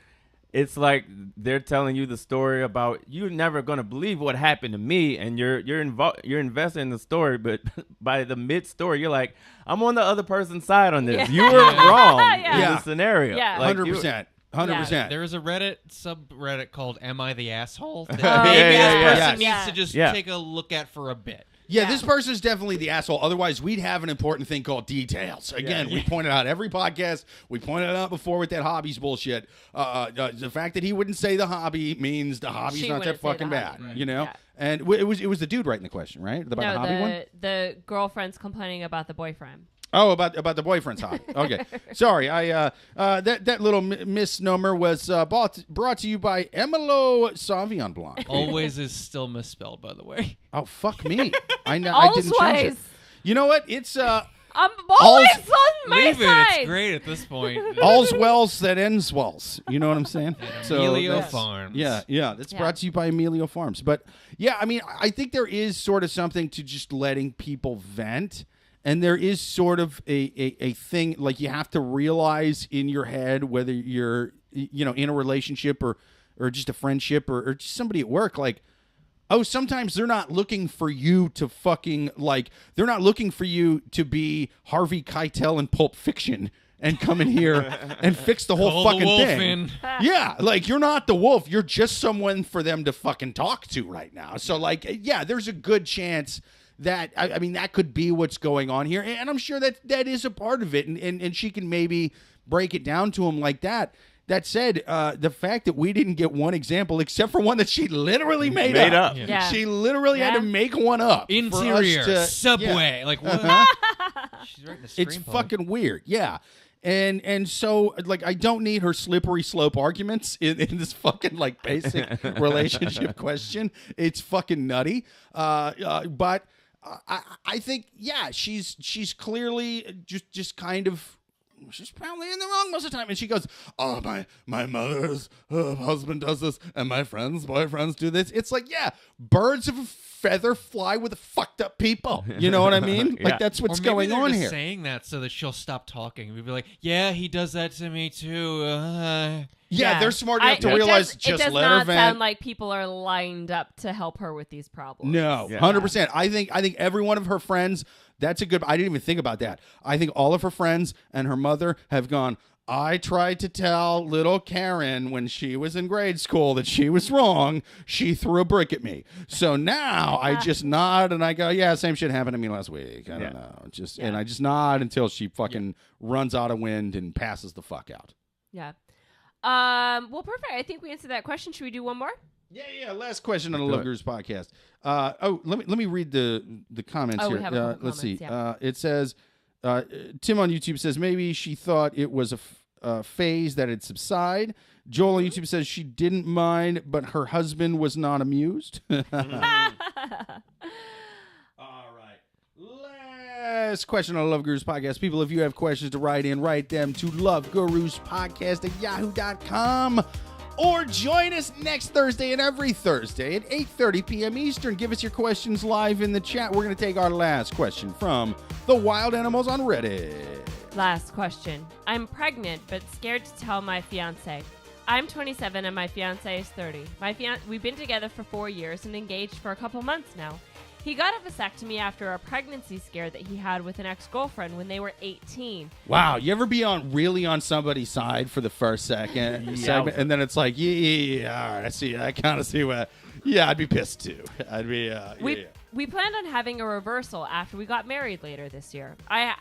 it's like they're telling you the story about you're never gonna believe what happened to me, and you're invested in the story, but by the mid story, you're like, I'm on the other person's side on this. You were wrong in this scenario. Yeah. Like, 100%. 100%. There is a Reddit subreddit called "Am I the Asshole?" that this person needs to just take a look at for a bit. Yeah, this person's definitely the asshole. Otherwise, we'd have an important thing called details. Again, we pointed out every podcast. We pointed it out before with that hobbies bullshit. The fact that he wouldn't say the hobby means the hobby's not that fucking bad, you know? Yeah. And it was the dude writing the question, right? About the hobby one? The girlfriend's complaining about the boyfriend. Oh, about the boyfriend's hobby. Okay, sorry. That little misnomer was brought to you by Emilo Sauvignon Blanc. Always is still misspelled, by the way. Oh, fuck me! I know. I didn't change it. You know what? It's I'm always on my Leave side. It's great at this point. All's wells that ends wells. You know what I'm saying? Emilio Farms. Yeah. That's brought to you by Emilio Farms. But yeah, I mean, I think there is sort of something to just letting people vent. And there is sort of a thing, like, you have to realize in your head, whether you're, you know, in a relationship or just a friendship or just somebody at work, like, oh, sometimes they're not looking for you to fucking, like, they're not looking for you to be Harvey Keitel in Pulp Fiction and come in here and fix the whole fucking thing. Yeah, like, you're not the wolf. You're just someone for them to fucking talk to right now. So, like, yeah, there's a good chance that, I mean, that could be what's going on here. And I'm sure that is a part of it. And she can maybe break it down to him like that. That said, the fact that we didn't get one example, except for one that she literally made up. Yeah. She literally had to make one up. Interior, subway. Yeah. Like, what? She's writing a screenplay. It's fucking weird. Yeah. And so, like, I don't need her slippery slope arguments in this fucking, like, basic relationship question. It's fucking nutty. But I think, yeah, she's clearly just kind of, she's probably in the wrong most of the time. And she goes, oh, my mother's husband does this, and my friends' boyfriends do this. It's like, yeah, birds of a feather fly with fucked up people. You know what I mean? Like, that's what's going on just here. Saying that so that she'll stop talking. We'd be like, yeah, he does that to me too. Yeah, they're smart enough to realize just let her vent. It does not sound like people are lined up to help her with these problems. No, 100%. I think every one of her friends, that's a good, I didn't even think about that. I think all of her friends and her mother have gone, I tried to tell little Karen when she was in grade school that she was wrong. She threw a brick at me. So now I just nod and I go, yeah, same shit happened to me last week. I don't know. And I just nod until she fucking runs out of wind and passes the fuck out. Yeah. Well, perfect. I think we answered that question. Should we do one more? Yeah. Last question on the Love Gurus podcast. Let me read the comments here. We have a couple let's see. comments, It says, Tim on YouTube says maybe she thought it was a phase that had subsided. Joel on YouTube says she didn't mind, but her husband was not amused. All right. Last question on the Love Gurus podcast. People, if you have questions to write them to loveguruspodcast@yahoo.com. Or join us next Thursday and every Thursday at 8:30 p.m. Eastern. Give us your questions live in the chat. We're going to take our last question from the wild animals on Reddit. Last question. I'm pregnant, but scared to tell my fiancé. I'm 27 and my fiancé is 30. We've been together for 4 years and engaged for a couple months now. He got a vasectomy after a pregnancy scare that he had with an ex-girlfriend when they were 18. Wow, you ever be really on somebody's side for the first segment, and then it's like, yeah, all right, I see, I kind of see what. Yeah, I'd be pissed too. I'd be. We planned on having a reversal after we got married later this year. I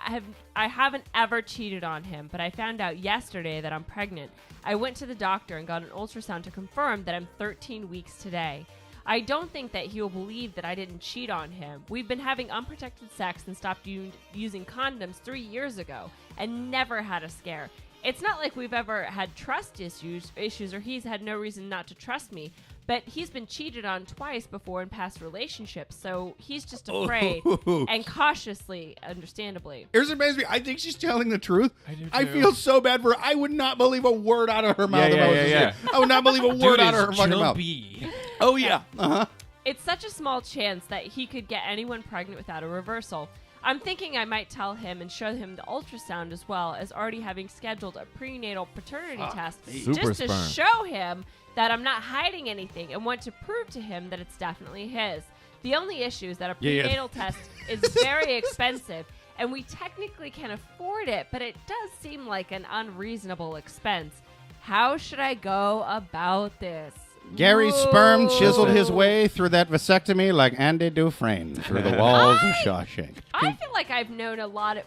haven't ever cheated on him, but I found out yesterday that I'm pregnant. I went to the doctor and got an ultrasound to confirm that I'm 13 weeks today. I don't think that he'll believe that I didn't cheat on him. We've been having unprotected sex and stopped using condoms 3 years ago and never had a scare. It's not like we've ever had trust issues or he's had no reason not to trust me. But he's been cheated on twice before in past relationships, so he's just afraid and cautiously, understandably. Here's what amazes me. I think she's telling the truth. I do too. I feel so bad for her. I would not believe a word out of her mouth. I would not believe a word out of her fucking mouth. Oh, yeah. Uh-huh. It's such a small chance that he could get anyone pregnant without a reversal. I'm thinking I might tell him and show him the ultrasound as well as already having scheduled a prenatal paternity test just to show him that I'm not hiding anything and want to prove to him that it's definitely his. The only issue is that a prenatal test is very expensive, and we technically can afford it, but it does seem like an unreasonable expense. How should I go about this? Gary's sperm chiseled his way through that vasectomy like Andy Dufresne through the walls of Shawshank. I feel like I've known a lot of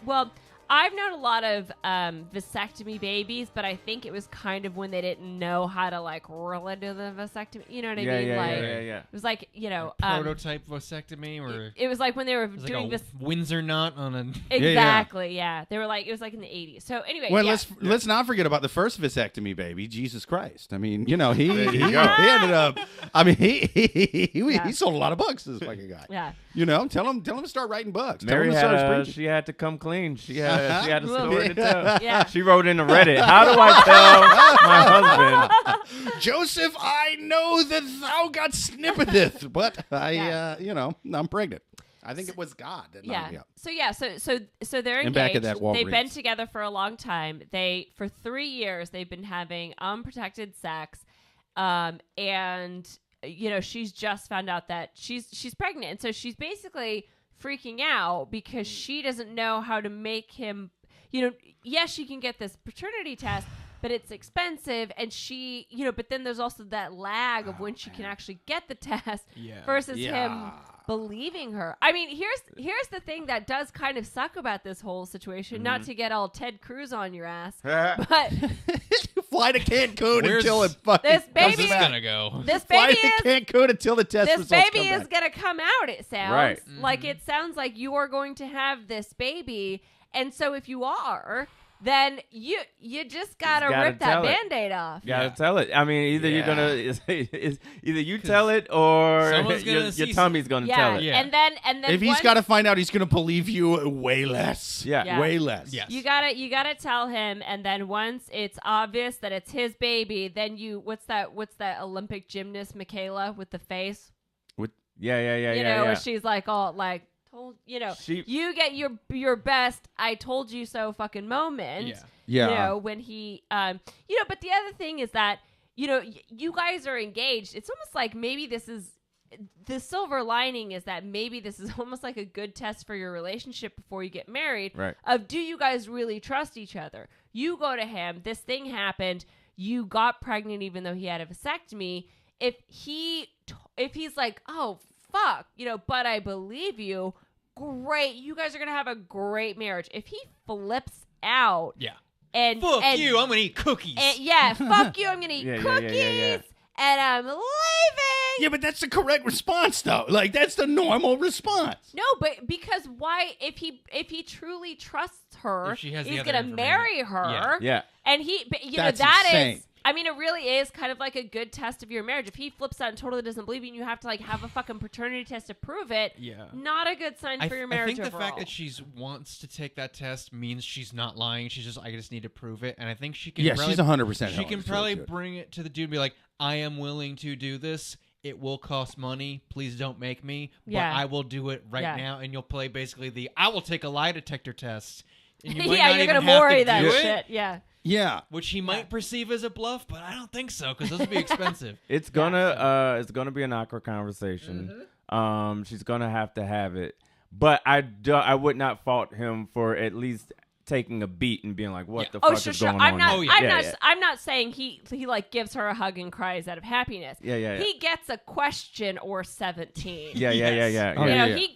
vasectomy babies, but I think it was kind of when they didn't know how to really do the vasectomy. You know what I mean? Yeah. It was like, prototype vasectomy, or it was like when they were doing this Windsor knot on a exactly. Yeah, they were like, it was like in the 80s. So anyway, well, let's not forget about the first vasectomy, baby. Jesus Christ! I mean, he ended up. I mean, he sold a lot of books. This fucking guy. Yeah. Tell him to start writing books. Mary she had to come clean. She had a story to tell. Yeah. She wrote in the Reddit, how do I tell my husband? Joseph, I know that thou got snippeteth, but I'm pregnant. I think it was God. So they're engaged. Back at that Walgreens. They've been together for a long time. For 3 years, they've been having unprotected sex, and she's just found out that she's pregnant, and so she's basically freaking out because she doesn't know how to make him, yes, she can get this paternity test, but it's expensive, and she, but then there's also that lag of when she can actually get the test versus him believing her. I mean, here's the thing that does kind of suck about this whole situation, not to get all Ted Cruz on your ass, but fly to Cancun until it fucking this baby is gonna go. This baby fly to Cancun until the test this results baby come is back. gonna come out. It sounds right. like it sounds like you are going to have this baby, and so if you are, then you just gotta rip that Band-Aid off. Gotta tell it. I mean, either you're gonna either you tell it or your tummy's gonna tell it. Yeah. And then if he's got to find out, he's gonna believe you way less. Yeah. Way less. Yes. You gotta tell him, and then once it's obvious that it's his baby, then what's that Olympic gymnast Michaela with the face? Yeah. Where she's like all like. You get your best I told you so fucking moment. Yeah. When he but the other thing is that you guys are engaged. It's almost like maybe this is the silver lining is that maybe this is almost like a good test for your relationship before you get married. Right. Of do you guys really trust each other? You go to him. This thing happened. You got pregnant even though he had a vasectomy. If he's like, oh, fuck, but I believe you, great. You guys are going to have a great marriage. If he flips out. Yeah. And fuck you, I'm going to eat cookies. And, fuck you, I'm going to eat cookies. And I'm leaving. Yeah, but that's the correct response, though. Like, that's the normal response. No, but because why? If he truly trusts her, If she has the he's other gonna marry her. Yeah. And That's that insane. is. I mean, it really is kind of like a good test of your marriage. If he flips out and totally doesn't believe you, and you have to like have a fucking paternity test to prove it. Yeah. Not a good sign for your marriage. I think the overall. fact that she wants to take that test means she's not lying. She's just, I just need to prove it. And I think she can. Yeah, probably, she's 100%. She can probably bring it to the dude and be like, I am willing to do this. It will cost money. Please don't make me. But I will do it right now. And you'll play basically I will take a lie detector test. And you might not you're even gonna have worry to that do shit. it, Yeah. Yeah. which he might perceive as a bluff, but I don't think so because those would be expensive. It's gonna be an awkward conversation. She's gonna have to have it, but I would not fault him for at least taking a beat and being like, "What the fuck is going on?" I'm not saying he like gives her a hug and cries out of happiness. Yeah. He gets a question or 17. Yeah. He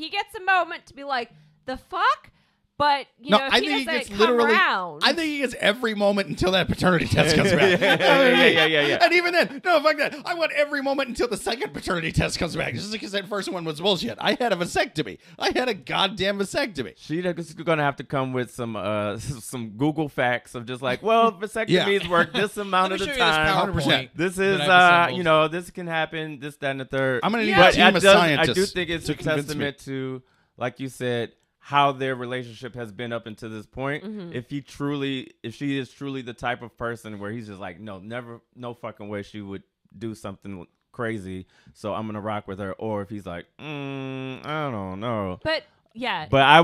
gets a moment to be like, the fuck. But if I he think he doesn't gets come literally. around, I think he gets every moment until that paternity test comes back. Yeah. And even then, no, fuck that. I want every moment until the second paternity test comes back, just because that first one was bullshit. I had a vasectomy. I had a goddamn vasectomy. She's gonna have to come with some Google facts of just like, well, vasectomies work this amount of the time. 100%. This is this can happen. This, that, and the third. I'm gonna need But a team of scientists. I do think it's a convince testament to, like you said, how their relationship has been up until this point. If she is truly the type of person where he's just like, no fucking way she would do something crazy, so I'm gonna rock with her. Or if he's like, I don't know. But yeah. But I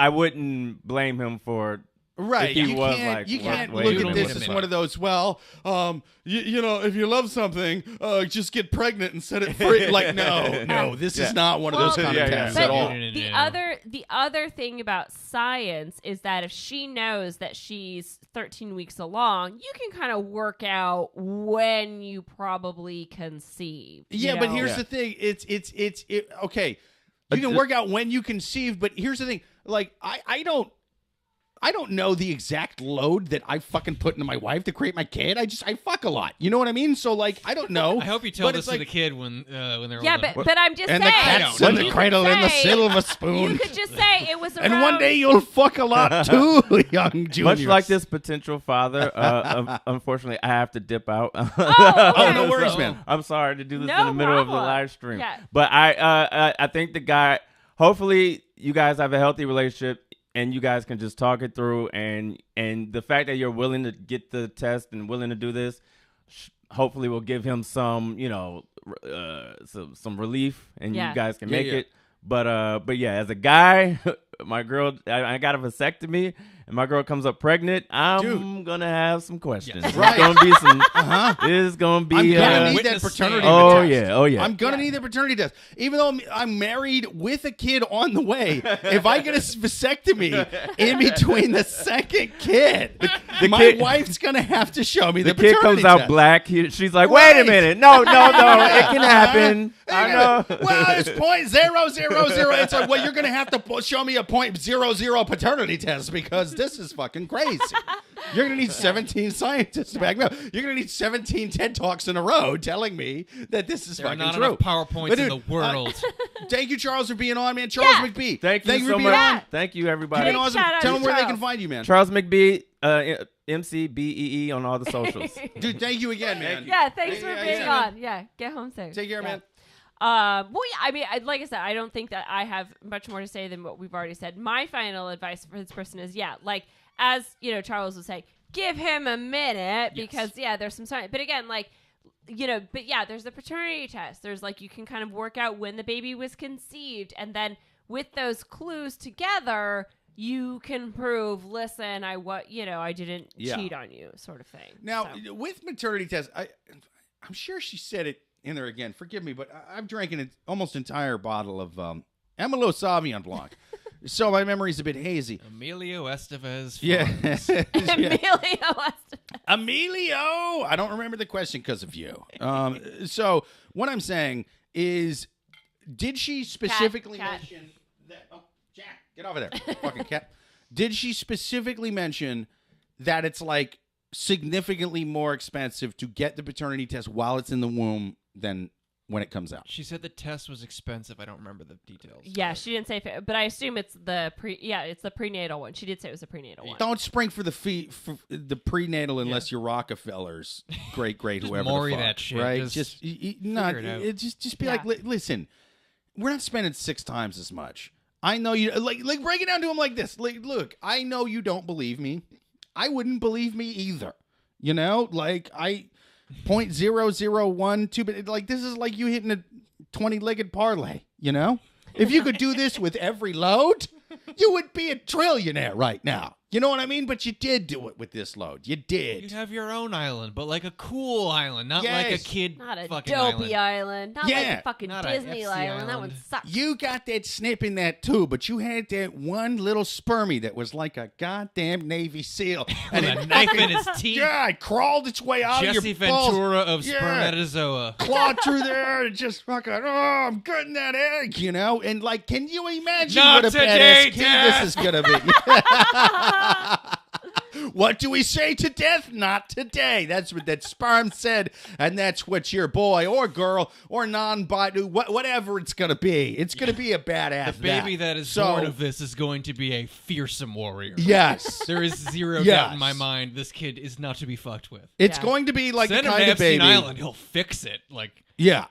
wouldn't blame him for. Right, if he you was can't, like, you can't wait, look wait at a this minute. as one of those. Well, if you love something, just get pregnant and set it free. Like, no, this is not one of those kind of tests but at all. The other thing about science is that if she knows that she's 13 weeks along, you can kind of work out when you probably conceive. Yeah, but here's the thing. It's okay. You can work out when you conceive, but here's the thing. Like, I don't know the exact load that I fucking put into my wife to create my kid. I fuck a lot. You know what I mean? So like, I don't know. I hope you tell this to the kid when they're older. but I'm just saying. And the cat's in the cradle and the silver spoon. You could just say it was around. And one day you'll fuck a lot too, young juniors. Much like this potential father, unfortunately, I have to dip out. Okay. No worries, man. I'm sorry to do this No in the middle of the problem. live stream. Yeah. But I think the guy, hopefully you guys have a healthy relationship and you guys can just talk it through. And the fact that you're willing to get the test and willing to do this, hopefully will give him some, some relief and you guys can make it. But yeah, as a guy, my girl, I got a vasectomy, and my girl comes up pregnant. I'm gonna have some questions. Yes. Right. It's gonna be some. It's gonna be. I'm gonna need that witness paternity stand. test. Oh yeah. I'm gonna need the paternity test. Even though I'm married with a kid on the way, if I get a vasectomy in between the second kid, my kid- wife's gonna have to show me the The kid paternity comes out test. black. She's like, wait a minute. No. It can happen. I know. Well, it's .000. It's like, well, you're gonna have to show me a .00 paternity test because this is fucking crazy. You're gonna need 17 scientists to back me up. You're gonna need 17 TED Talks in a row telling me that this is There are fucking not true. enough PowerPoints But in dude, the world. Thank you, Charles, for being on, man. Charles Yeah. McBee. Thank you for so being much. on. Thank you, You've everybody. been Big awesome. shout out Tell to them where they can Charles. find you, man. Charles McBee, McBee on all the socials. Dude, thank you again, man. Yeah, thanks for Yeah, being yeah. on. Yeah, get home safe. Take care, Yeah. man. Well, yeah, I mean, like I said, I don't think that I have much more to say than what we've already said. My final advice for this person is, like, as, Charles was saying, give him a minute because, there's some science. But again, like, there's the paternity test. There's, like, you can kind of work out when the baby was conceived. And then with those clues together, you can prove, listen, I didn't cheat on you, sort of thing. Now, with maternity tests, I'm sure she said it in there again. Forgive me, but I've drank an almost entire bottle of Emilo Sauvignon Blanc. so my memory's a bit hazy. Emilio Estevez. Yeah. Emilio Estevez. Emilio, I don't remember the question because of you. So what I'm saying is, did she specifically Cat. mention that? Oh, Jack, get over there, fucking cat. Did she specifically mention that it's like significantly more expensive to get the paternity test while it's in the womb than when it comes out? She said the test was expensive. I don't remember the details. Yeah, she didn't say, but I assume it's it's the prenatal one. She did say it was a prenatal one. Don't spring for the prenatal unless you're Rockefeller's great Just whoever Maury the fuck, that shit. right? Just Not figure it out. just be like, listen, we're not spending 6 times as much. I know you like break it down to him like this. Like, look, I know you don't believe me. I wouldn't believe me either. You know, like 0.0012, but like this is like you hitting a 20-legged parlay. You know, if you could do this with every load, you would be a trillionaire right now. You know what I mean? But you did do it with this load. You did. You'd have your own island, but like a cool island, not Yes. like a kid Not a fucking dopey island. island. Not like a fucking Not a Disney FC island. That one island. sucks. You got that snip in that too, but you had that one little spermie that was like a goddamn Navy SEAL. With a knife in his teeth. Yeah, it crawled its way out Jesse of your balls. Ventura of Yeah. spermatozoa. Clawed through there and just fucking, I'm getting that egg, you know? And like, can you imagine Not what a today, badass kid Dad. this is going to be? What do we say to death? Not today. That's what that sperm said, and that's what your boy or girl or non-binary, whatever it's going to be. It's going to be a badass. The baby that is born of this is going to be a fearsome warrior. Yes. There is zero Yes. doubt in my mind this kid is not to be fucked with. It's Yeah. going to be like Send the him kind to of baby. Epstein Island. He'll fix it. Like, Yeah.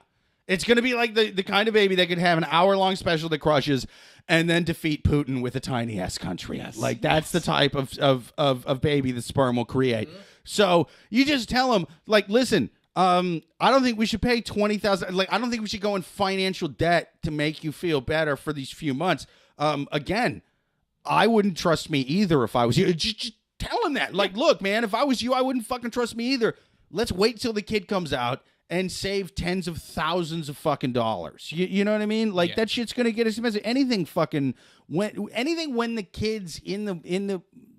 It's going to be like the kind of baby that could have an hour-long special that crushes and then defeat Putin with a tiny-ass country. Yes. Like, that's the type of baby the sperm will create. So you just tell him, like, listen, I don't think we should pay $20,000. Like, I don't think we should go in financial debt to make you feel better for these few months. Again, I wouldn't trust me either if I was you. Just tell him that. Like, look, man, if I was you, I wouldn't fucking trust me either. Let's wait till the kid comes out and save tens of thousands of fucking dollars. You know what I mean? Like, that shit's gonna get expensive. Anything when the kid's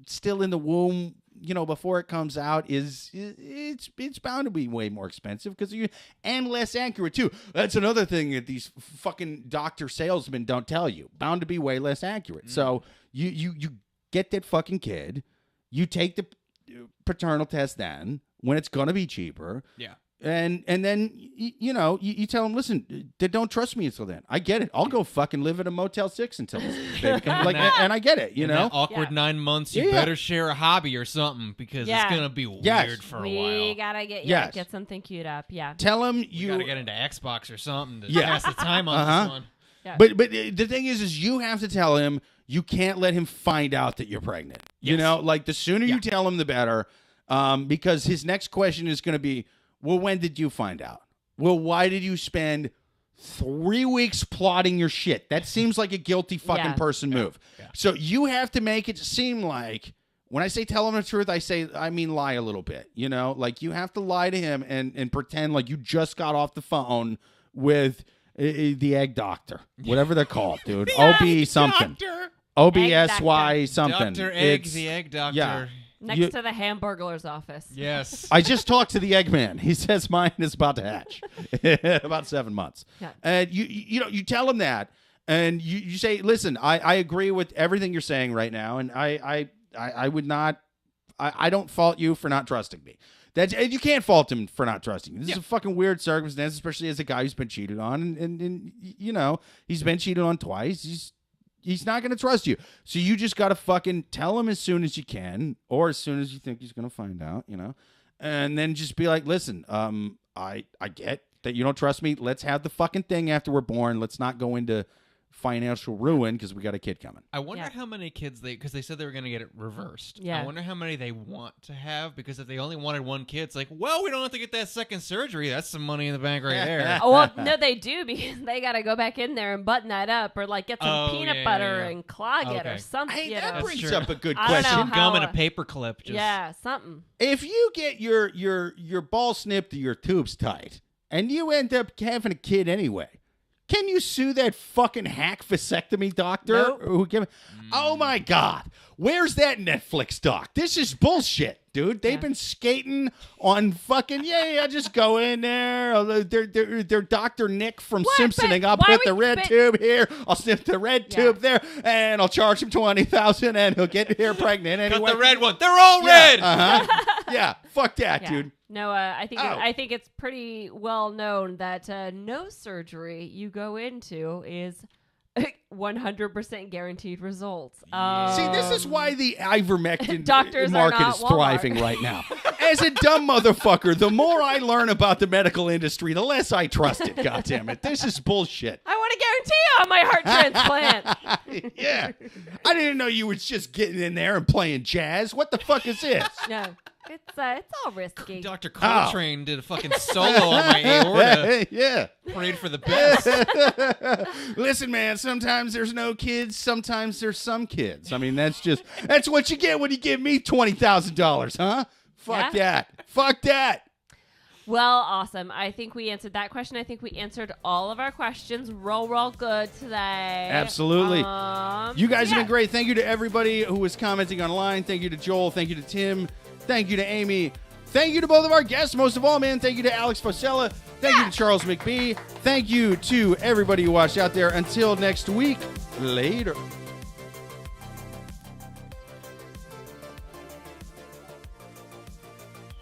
still in the womb, you know, before it comes out, it's bound to be way more expensive and less accurate too. That's another thing that these fucking doctor salesmen don't tell you. Bound to be way less accurate. So you get that fucking kid, you take the paternal test then when it's gonna be cheaper. yeah. And then, you know, you tell them, listen, they don't trust me until then. I get it. I'll go fucking live at a Motel 6 until this baby comes. Like, and I get it, you In know? that awkward 9 months, you Yeah. better share a hobby or something because Yeah. it's gonna be Yes. weird for a We while. gotta get Yes. get something queued up. Yeah. Tell them You gotta get into Xbox or something to Yeah. pass the time on Uh-huh. this one. Yeah. But the thing is you have to tell him, you can't let him find out that you're pregnant. You Yes. know, like the sooner Yeah. you tell him, the better. Because his next question is going to be, well, when did you find out? Well, why did you spend 3 weeks plotting your shit? That seems like a guilty fucking Yeah. person move. Yeah. So you have to make it seem like, when I say tell him the truth, I mean lie a little bit. You know, like you have to lie to him and pretend like you just got off the phone with the egg doctor, whatever they're called, dude. OB something. OBSY something. Dr. Egg, It's- the egg doctor. yeah. Next to the Hamburglar's office. Yes. I just talked to the Eggman. He says mine is about to hatch, about 7 months. Yeah. And you tell him that, and you say, listen, I agree with everything you're saying right now, and I would not, I don't fault you for not trusting me. You can't fault him for not trusting you. This is a fucking weird circumstance, especially as a guy who's been cheated on, and you know he's been cheated on twice. He's not going to trust you. So you just got to fucking tell him as soon as you can, or as soon as you think he's going to find out, you know, and then just be like, listen, I get that you don't trust me. Let's have the fucking thing after we're born. Let's not go into financial ruin because we got a kid coming. I wonder Yeah. how many kids because they said they were going to get it reversed. Yeah. I wonder how many they want to have because if they only wanted one kid, it's like, well, we don't have to get that second surgery. That's some money in the bank right there. Oh, well, no, they do because they got to go back in there and button that up or like get some Oh, peanut yeah, butter yeah. and clog it Okay. or something. Hey, you that know. brings true. up a good I don't question. know Some how, gum and a paper clip. Just, Yeah, something. If you get your ball snipped or your tubes tight, and you end up having a kid anyway, Can you sue that fucking hack vasectomy doctor? Nope. Who gave? Oh my God. Where's that Netflix doc? This is bullshit, dude. They've been skating on fucking, just go in there. They're Dr. Nick from Simpsoning. I'll put the red tube here. I'll snip the red tube there, and I'll charge him $20,000, and he'll get here pregnant anyway. Cut the red one. They're all red. Yeah, fuck that, dude. No, I think it's pretty well known that no surgery you go into is 100% guaranteed results. See, this is why the ivermectin Doctors market are is not thriving right now. As a dumb motherfucker, the more I learn about the medical industry, the less I trust it. God damn it, this is bullshit. I want a guarantee on my heart transplant. Yeah, I didn't know you was just getting in there and playing jazz. What the fuck is this? No, it's all risky. Dr. Coltrane did a fucking solo on my aorta. Yeah. Prayed for the best. Listen, man, sometimes there's no kids, sometimes there's some kids. I mean, that's what you get when you give me $20,000, huh? Fuck that. Fuck that. Well, awesome. I think we answered that question. I think we answered all of our questions. Roll good today. Absolutely. You guys have been great. Thank you to everybody who was commenting online. Thank you to Joel. Thank you to Tim. Thank you to Amy. Thank you to both of our guests. Most of all, man, thank you to Alex Fossella. Thank you to Charles McBee. Thank you to everybody who watched out there. Until next week, later.